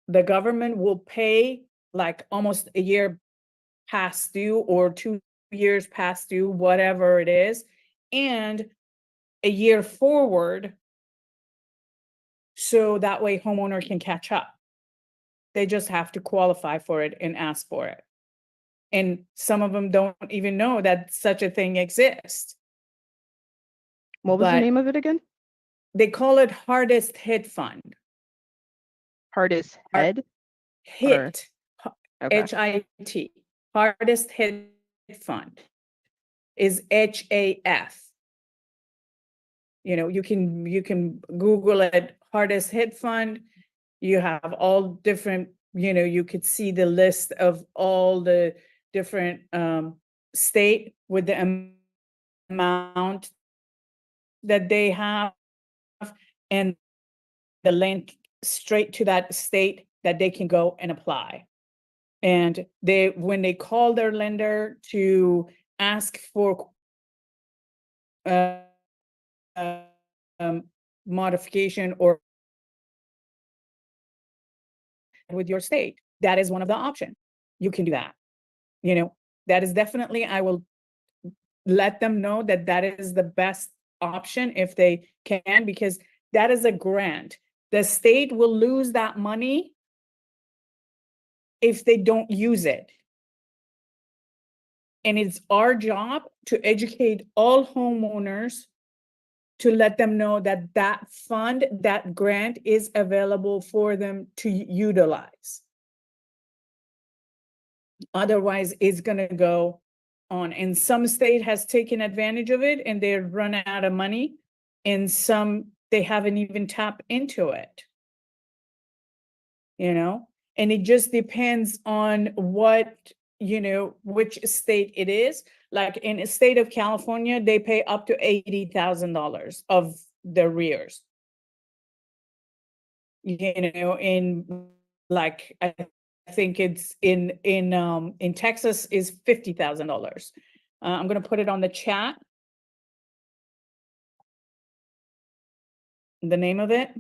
the government will pay like almost a year past due or 2 years past due, whatever it is, and a year forward, so that way homeowner can catch up. They just have to qualify for it and ask for it. And some of them don't even know that such a thing exists. What was the But name of it again? they call it hardest hit fund. Hardest Har- head? Hit, Okay. HIT, hardest hit fund is HAF. You know, you can Google it, hardest hit fund. You have all different, you know, you could see the list of all the different state with the amount that they have and the link straight to that state that they can go and apply. And they, when they call their lender to ask for uh, modification or with your state, that is one of the options. You can do that. You know, that is definitely, I will let them know that that is the best option if they can, because that is a grant. The state will lose that money if they don't use it. And it's our job to educate all homeowners to let them know that that fund, that grant is available for them to utilize. Otherwise, it's gonna go on. And some state has taken advantage of it and they're run out of money. And some, they haven't even tapped into it. You know, and it just depends on what, you know, which state it is. Like in the state of California, they pay up to $80,000 of the arrears. You know, in like I think it's in Texas is $50,000. I'm gonna put it on the chat. The name of it.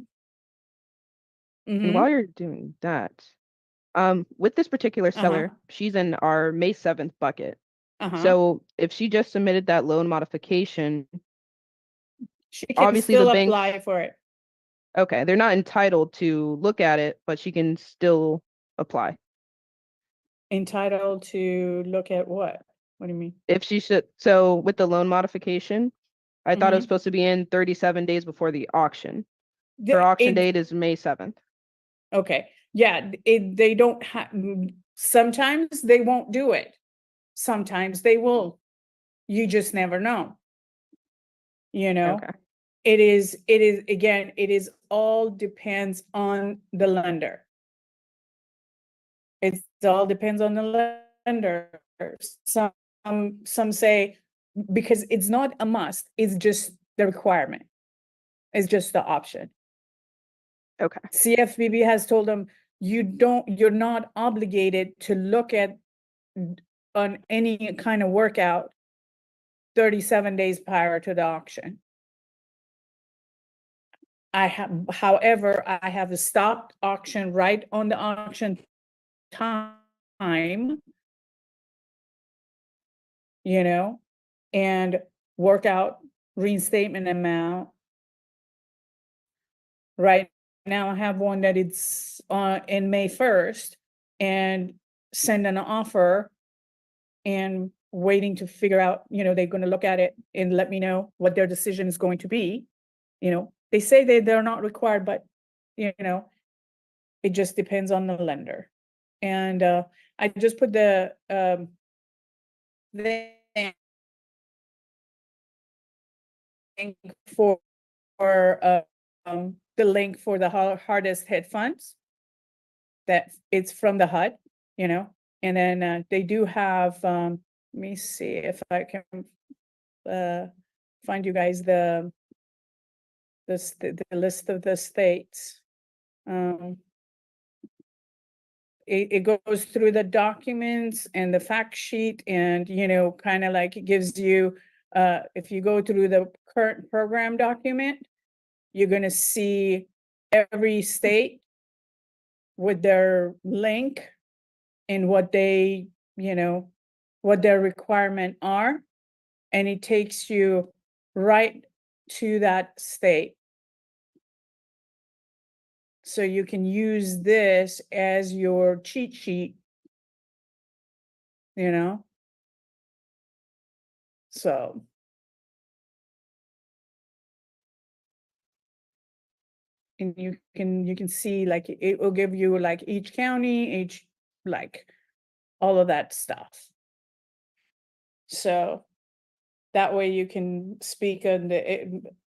And Mhm. while you're doing that, with this particular seller, she's in our May 7th bucket. So if she just submitted that loan modification, she can obviously the still banks, apply for it. okay, they're not entitled to look at it, but she can still apply. Entitled to look at what? What do you mean? If she should, so with the loan modification, I thought it was Mhm. supposed to be in 37 days before the auction. Her The- auction it- date is May 7th. Okay, yeah, they don't have, sometimes they won't do it. Sometimes they will. You just never know. You know, Okay. it is, again, it is all depends on the lender. It all depends on the lender. Some say, because it's not a must, it's just the requirement. It's just the option. Okay. CFPB has told them, you're not obligated to look at on any kind of workout 37 days prior to the auction. However, I have a stopped auction right on the auction time, you know, and work out reinstatement amount. Right now, I have one that it's in May 1st and send an offer and waiting to figure out, you know, they're going to look at it and let me know what their decision is going to be. You know, they say they're not required, but, you know, it just depends on the lender. And I just put the link for the link for the hardest hit funds. That it's from the HUD, you know, and then they do have, let me see if I can find you guys the list of the states. It goes through the documents and the fact sheet and, you know, kind of like it gives you, if you go through the current program document, you're gonna see every state with their link and what they, you know, what their requirement are. And it takes you right to that state. So you can use this as your cheat sheet, you know? So. And you can see like it will give you like each county, each like all of that stuff. So that way you can speak on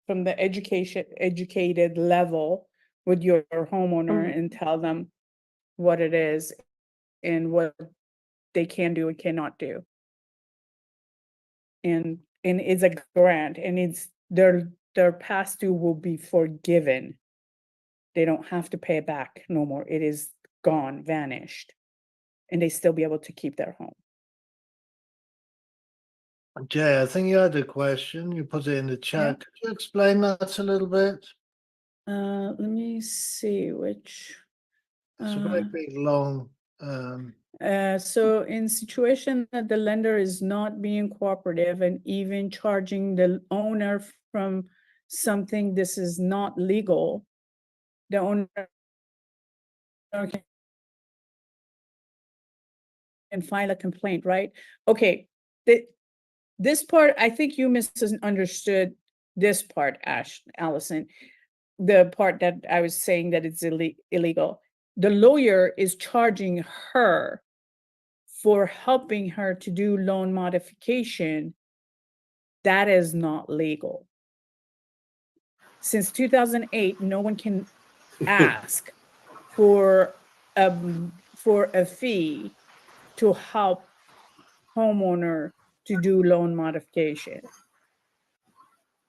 from the educated level with your homeowner and tell them what it is and what they can do and cannot do. And it's a grant, and it's their past due will be forgiven. They don't have to pay it back no more. It is gone, vanished, and they still be able to keep their home. Jay, I think you had a question. You put it in the chat. Could you explain that a little bit? Let me see which. It's a very big, long. So in situation that the lender is not being cooperative and even charging the owner from something this is not legal, the owner can file a complaint, right? Okay, this part, I think you misunderstood this part, Allison. The part that I was saying that it's illegal. The lawyer is charging her for helping her to do loan modification. That is not legal. Since 2008, no one can ask for a fee to help homeowner to do loan modification.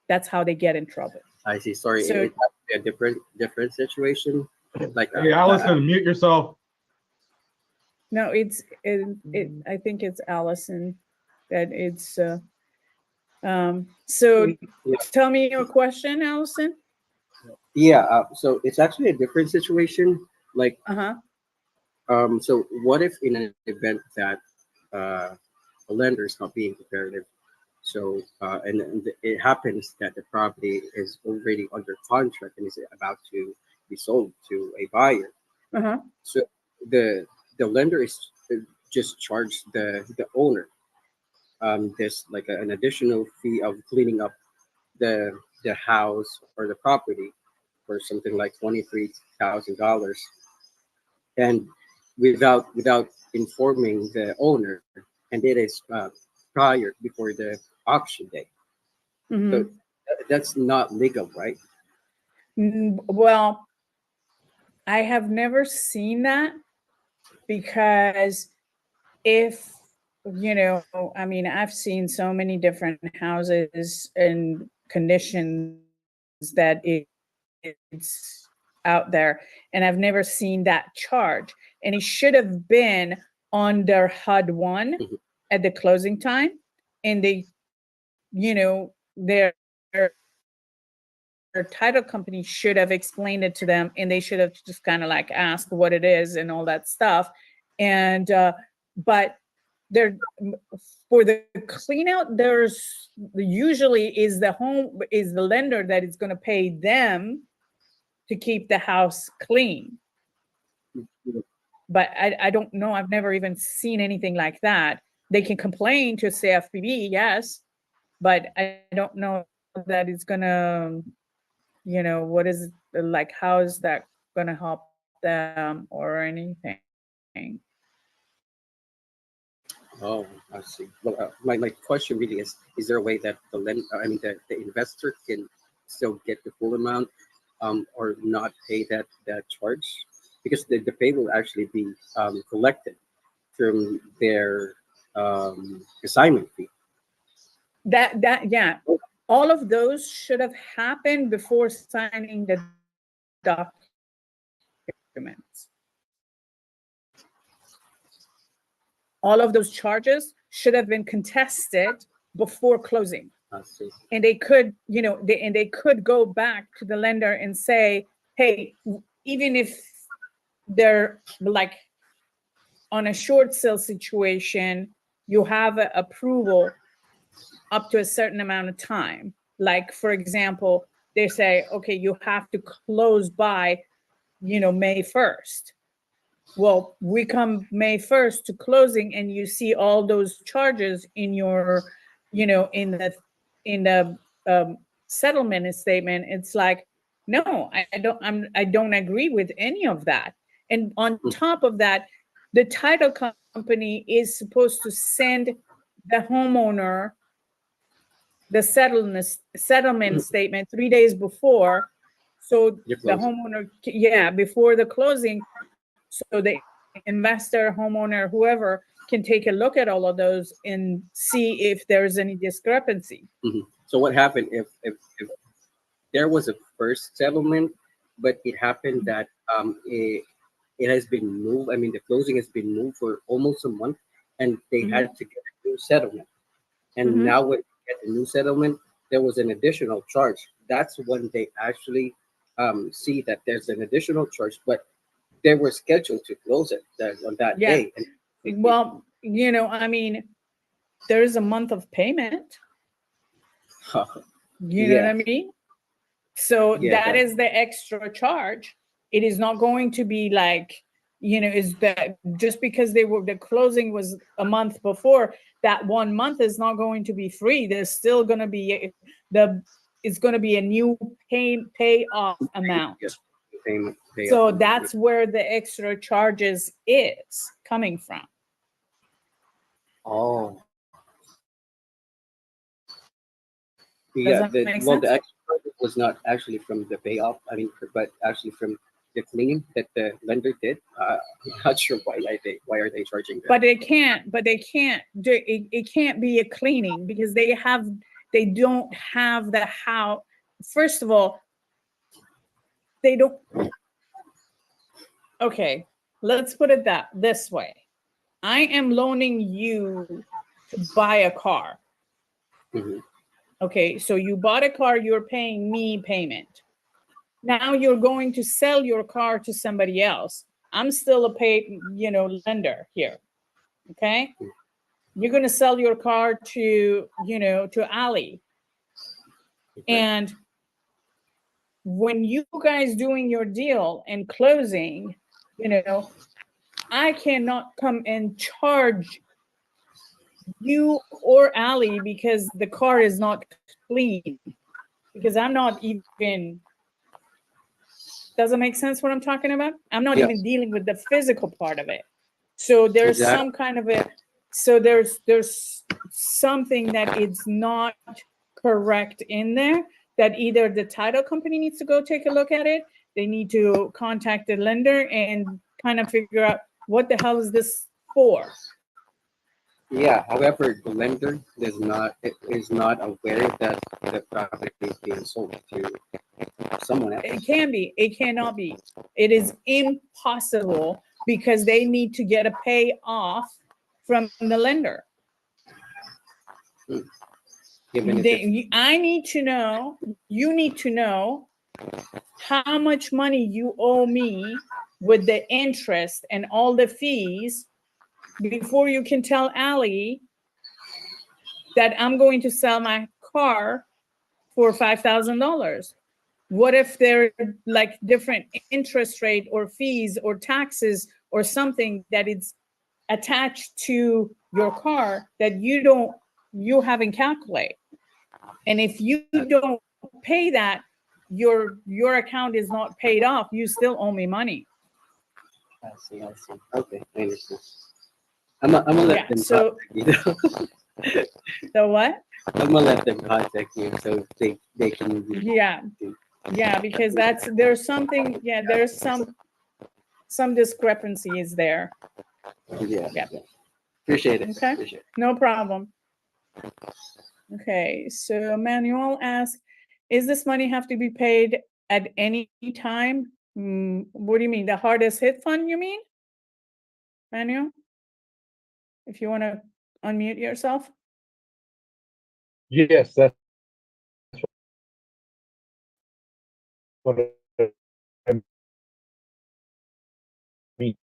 That's how they get in trouble. I see. Sorry, So- it has to be a different situation. Like Hey, Allison, mute yourself. No, I think it's Allison that it's so Yeah. tell me your question, Allison. yeah. So it's actually a different situation. Like, Uh-huh. so what if in an event that a lender is not being cooperative, so and it happens that the property is already under contract and is about to be sold to a buyer. Uh-huh. So the lender is just charged the owner this like an additional fee of cleaning up the house or the property for something like $23,000, and without informing the owner, and it is prior before the auction day. Mhm. So that's not legal, right? Well, I have never seen that because if, I mean, I've seen so many different houses and conditions that it's out there, and I've never seen that charge. And it should have been on their HUD-1 Mhm. at the closing time, and they, their title company should have explained it to them, and they should have just kind of like asked what it is and all that stuff. And but there, for the clean out, there's usually is the lender that is going to pay them to keep the house clean. But I don't know, I've never even seen anything like that. They can complain to CFPB, yes, but I don't know that it's gonna, what is like, how is that gonna help them or anything? Oh, I see. Well, my question really is there a way that the investor can still get the full amount, or not pay that charge? Because the pay will actually be collected from their assignment fee. Yeah, all of those should have happened before signing the documents. All of those charges should have been contested before closing. I see. And they could, they could go back to the lender and say, hey, even if they're like on a short sale situation, you have approval up to a certain amount of time. Like, for example, they say, okay, you have to close by May 1st. Well, we come May 1st to closing and you see all those charges in your, in the settlement statement. It's like, no, I don't agree with any of that. And on top of that, the title company is supposed to send the homeowner the settlement statement 3 days before. So the homeowner, before the closing, so the investor, homeowner, whoever can take a look at all of those and see if there's any discrepancy. So what happened if there was a first settlement, but it happened that it has been moved. I mean, the closing has been moved for almost a month, and they had to get a new settlement. And now when they get the new settlement, there was an additional charge. That's when they actually see that there's an additional charge, but they were scheduled to close it on that day. Well, I mean, there's a month of payment. You know what I mean? So that is the extra charge. It is not going to be like, is that just because the closing was a month before, that 1 month is not going to be free. There's still going to be it's going to be a new payoff amount. So that's where the extra charges is coming from. Oh. Does that make sense? The extra was not actually from the payoff. I mean, but actually from the cleaning that the lender did. I'm not sure why are they charging that? But they can't do it can't be a cleaning because they don't have the how. First of all, they don't. Okay, let's put it this way. I am loaning you to buy a car. Okay, so you bought a car, you're paying me payment. Now you're going to sell your car to somebody else. I'm still a paid, lender here. Okay? You're going to sell your car to, to Ali. And when you guys doing your deal and closing, I cannot come and charge you or Ali because the car is not clean. Because I'm not even, doesn't make sense what I'm talking about? I'm not even dealing with the physical part of it. So there's some kind of there's something that is not correct in there that either the title company needs to go take a look at it. They need to contact the lender and kind of figure out what the hell is this for. Yeah, however, the lender is not aware that the property is being sold to someone else. It can be. It cannot be. It is impossible because they need to get a payoff from the lender. I need to know, you need to know how much money you owe me with the interest and all the fees before you can tell Ali that I'm going to sell my car for $5,000. What if there are like different interest rate or fees or taxes or something that is attached to your car that you haven't calculated? And if you don't pay that, your account is not paid off, you still owe me money. I see. Okay, I understand. I'm gonna let them contact you. So what? I'm gonna let them contact you so they can. Yeah, because there's some discrepancies there. Yeah. Appreciate it. Okay. Appreciate it. No problem. Okay, so Manuel asks, is this money have to be paid at any time? What do you mean? The hardest hit fund, you mean? Manuel? If you want to unmute yourself. Yes, that's what I mean.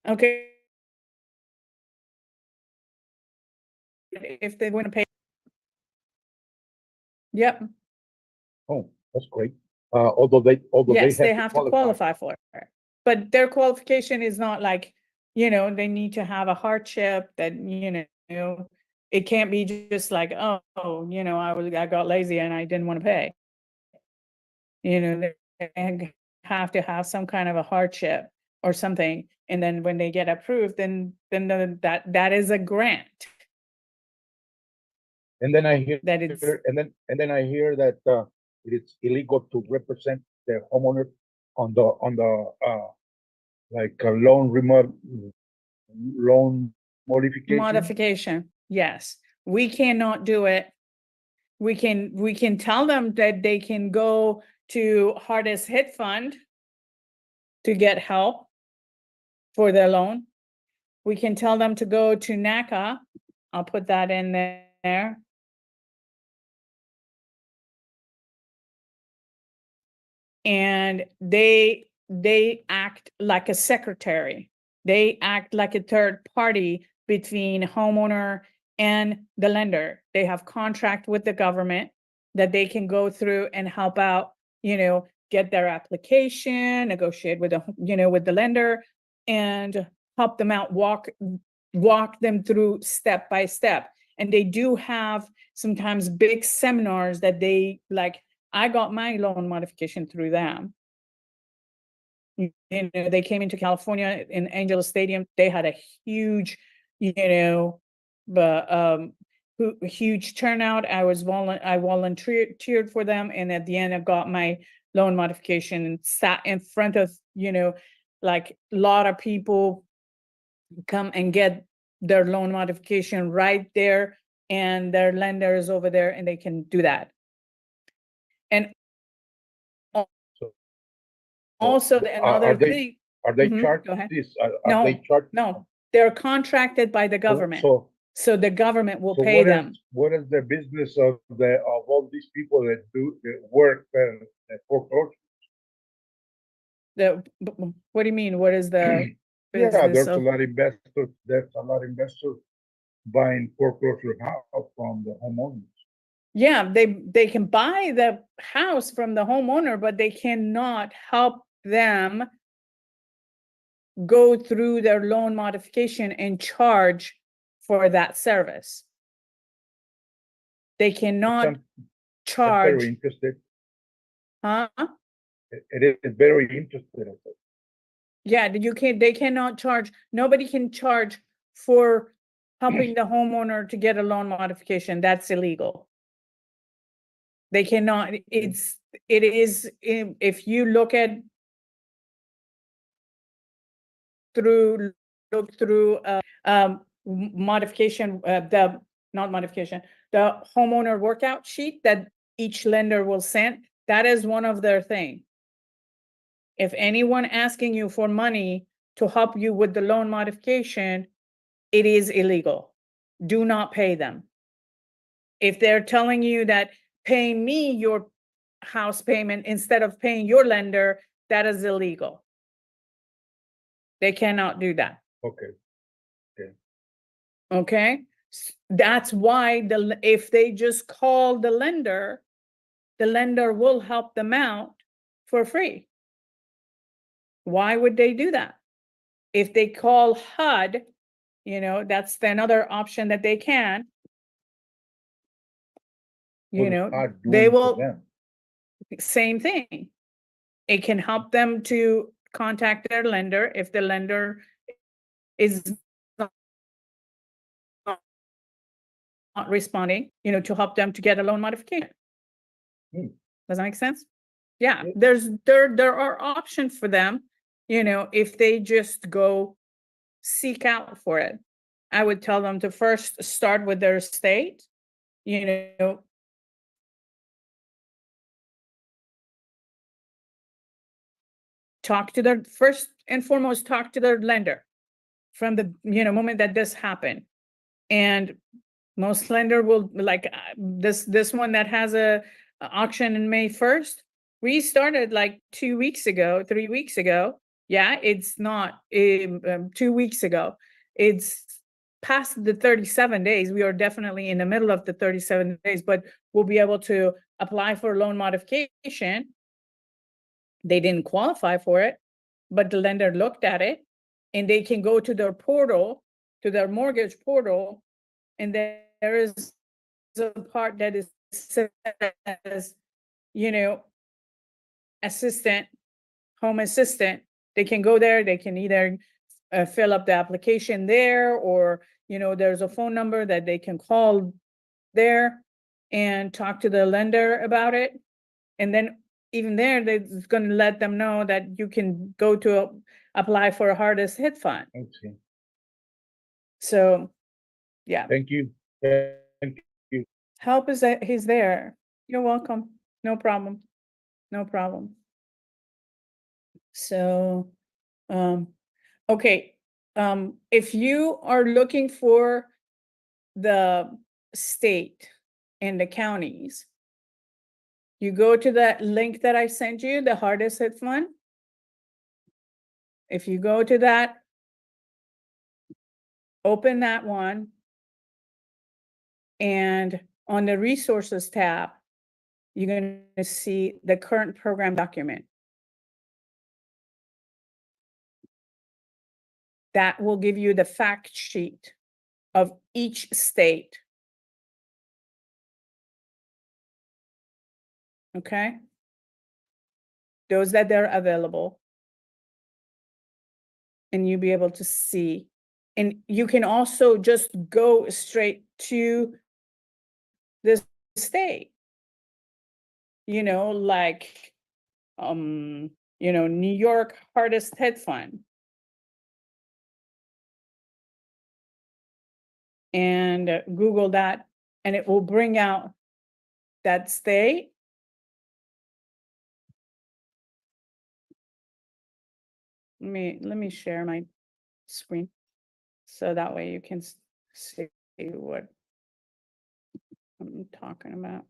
Okay. If they're going to pay. Yep. Oh, that's great. although they Yes, they have have to qualify for it. But their qualification is not like, they need to have a hardship that, it can't be just like, oh, I got lazy and I didn't want to pay. They have to have some kind of a hardship or something. And then when they get approved, then that is a grant. And then I hear That it's and then I hear that it is illegal to represent the homeowner on the like a loan modification. modification. Yes, we cannot do it. We can tell them that they can go to hardest hit fund to get help for their loan. We can tell them to go to NACA. I'll put that in there. And they act like a secretary. They act like a third party between homeowner and the lender. They have contract with the government that they can go through and help out, get their application, negotiate with with the lender, and help them out, walk them through step by step. And they do have sometimes big seminars that they like. I got my loan modification through them. They came into California in Angel Stadium. They had a huge, huge turnout. I volunteered for them, and at the end, I got my loan modification and sat in front of like a lot of people come and get their loan modification right there, and their lender is over there, and they can do that. And also another thing. Are they charged Go ahead. this? No, they charged? No, they're contracted by the government. So the government will pay them. What is the business of all these people that do the work at foreclosure? What do you mean? What is the Yeah, there's a lot of investors. There's a lot of investors buying foreclosure house from the homeowners. Yeah, they can buy the house from the homeowner, but they cannot help them go through their loan modification and charge for that service. They cannot charge. I'm very interested. Huh? It is very interesting. Yeah, they cannot charge. Nobody can charge for helping the homeowner to get a loan modification. That's illegal. They cannot. It is, if you look through modification, the homeowner workout sheet that each lender will send, that is one of their things. If anyone asking you for money to help you with the loan modification, it is illegal. Do not pay them. If they're telling you that pay me your house payment instead of paying your lender, that is illegal. They cannot do that. Okay. That's why if they just call the lender will help them out for free. Why would they do that? If they call HUD, that's another option that they can. They will, same thing. It can help them to contact their lender if the lender is not responding, to help them to get a loan modification. Does that make sense? Yeah, there are options for them, if they just go seek out for it. I would tell them to first start with their state, talk to their first and foremost, talk to their lender from the moment that this happened. And most lender will, like this one that has a auction in May 1st, we started like 3 weeks ago. Yeah, it's not 2 weeks ago. It's past the 37 days. We are definitely in the middle of the 37 days, but we'll be able to apply for loan modification They didn't qualify for it, but the lender looked at it, and they can go to their portal, to their mortgage portal, and there is a part that is says, you know, assistant, home assistant. They can go there, they can either fill up the application there, or, you know, there's a phone number that they can call there and talk to the lender about it. And then even there, they're going to let them know that you can go to apply for a hardest hit fund. Okay. So, yeah, Thank you. Thank you. help is that he's there. You're welcome. No problem. No problem. So, okay, if you are looking for the state and the counties, you go to that link that I sent you, the hardest hit fund. If you go to that, open that one, and on the resources tab, you're going to see the current program document. That will give you the fact sheet of each state. Okay? Those that they're available. And you'll be able to see. And you can also just go straight to the state. You know, like, you know, New York hardest hit fund. And Google that, and it will bring out that state. Let me share my screen, so that way you can see what I'm talking about.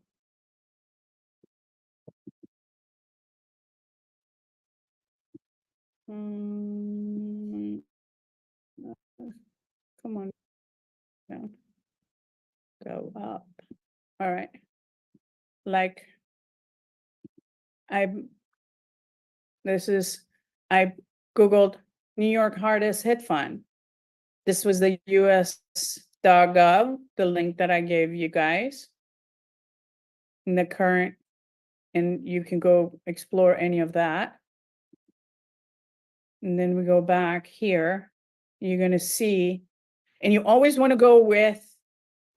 Come on, down. Go up. All right. Like, I Googled New York hardest hit fund. This was the US.gov, the link that I gave you guys. In the current, and you can go explore any of that. And then we go back here, you're gonna see, and you always want to go with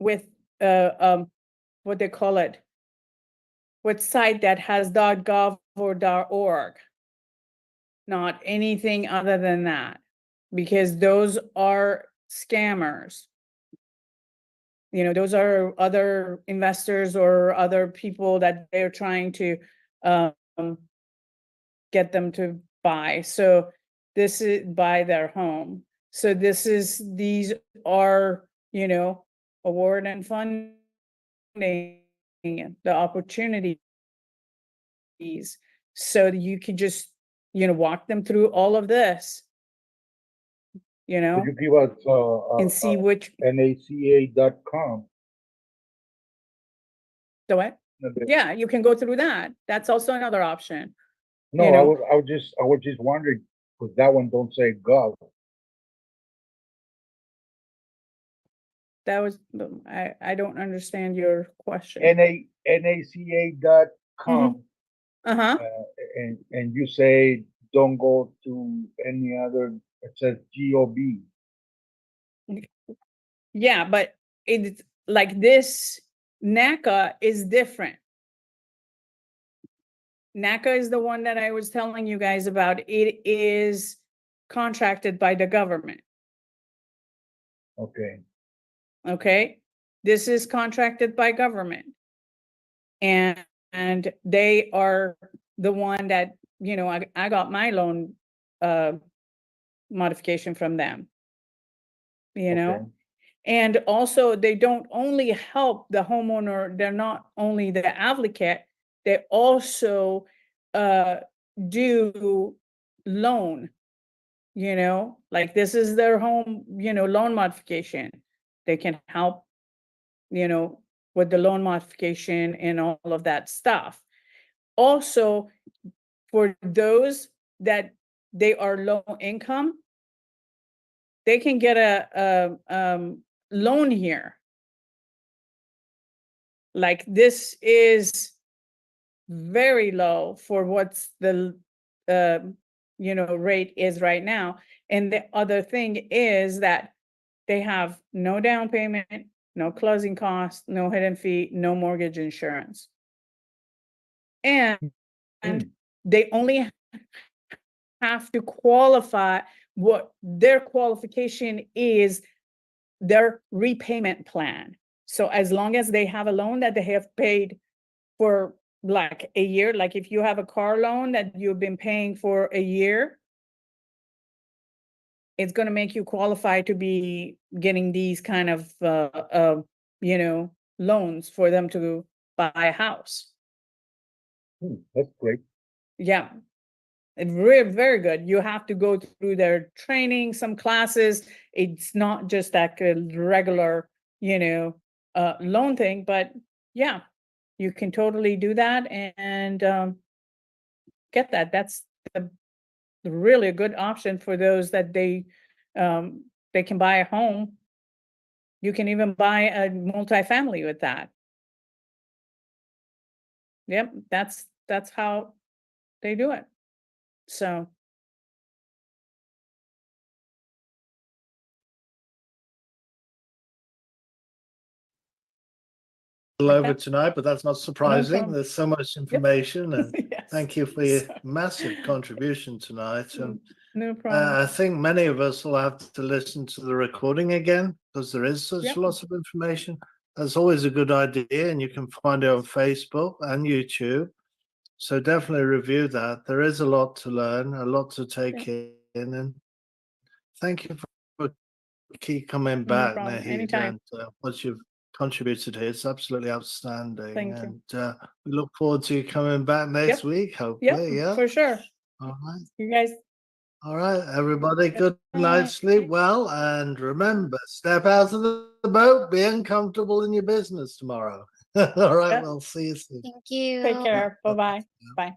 what they call it, what site that has .gov or .org, not anything other than that, because those are scammers. You know, those are other investors or other people that they're trying to get them to buy. So this is buy their home. So these are, you know, award and funding, the opportunities. So that you can just, you know, walk them through all of this, you know, Could you give us and see which, NACA.com? the what? Yeah, you can go through that. That's also another option. No, you know. I was just wondering, because that one don't say gov. That was, I don't understand your question. NACA.com. Uh-huh. And you say don't go to any other, it says GOB. Yeah, but it's like this, NACA is different. NACA is the one that I was telling you guys about. It is contracted by the government. Okay. Okay, this is contracted by government. And they are the one that, you know, I got my loan modification from them. You know, Okay. and also they don't only help the homeowner, they're not only the advocate, they also do loan, you know, like this is their home, you know, loan modification. They can help, you know, with the loan modification and all of that stuff. Also, for those that they are low income, they can get a loan here. Like this is very low for what's the rate is right now. And the other thing is that they have no down payment, no closing costs, no hidden fee, no mortgage insurance. And they only have to qualify. What their qualification is their repayment plan. So as long as they have a loan that they have paid for like a year, like if you have a car loan that you've been paying for a year, it's going to make you qualify to be getting these kind of loans for them to buy a house. That's great. Yeah. It's very, very good. You have to go through their training, some classes. It's not just like a regular, loan thing, but yeah, you can totally do that and get that. That's really a good option for those that they can buy a home. You can even buy a multifamily with that. Yep, that's how they do it. So over tonight, but that's not surprising. problem. There's so much information, and yes, thank you for your So- massive contribution tonight. And no problem. I think many of us will have to listen to the recording again because there is such Yep. lots of information. That's always a good idea, and you can find it on Facebook and YouTube. So definitely review that. There is a lot to learn, a lot to take in, and thank you for keep coming back, problem. Nahid, Anytime. and what you've contributed here. It's absolutely outstanding. Thank you. And we look forward to you coming back next week, hopefully. Yeah. For sure. All right. You guys. All right, everybody. Good All night. right. Sleep well. And remember, step out of the boat. Be uncomfortable in your business tomorrow. All right. Yep. We'll see you soon. Thank you. Take care. Bye-bye. Bye.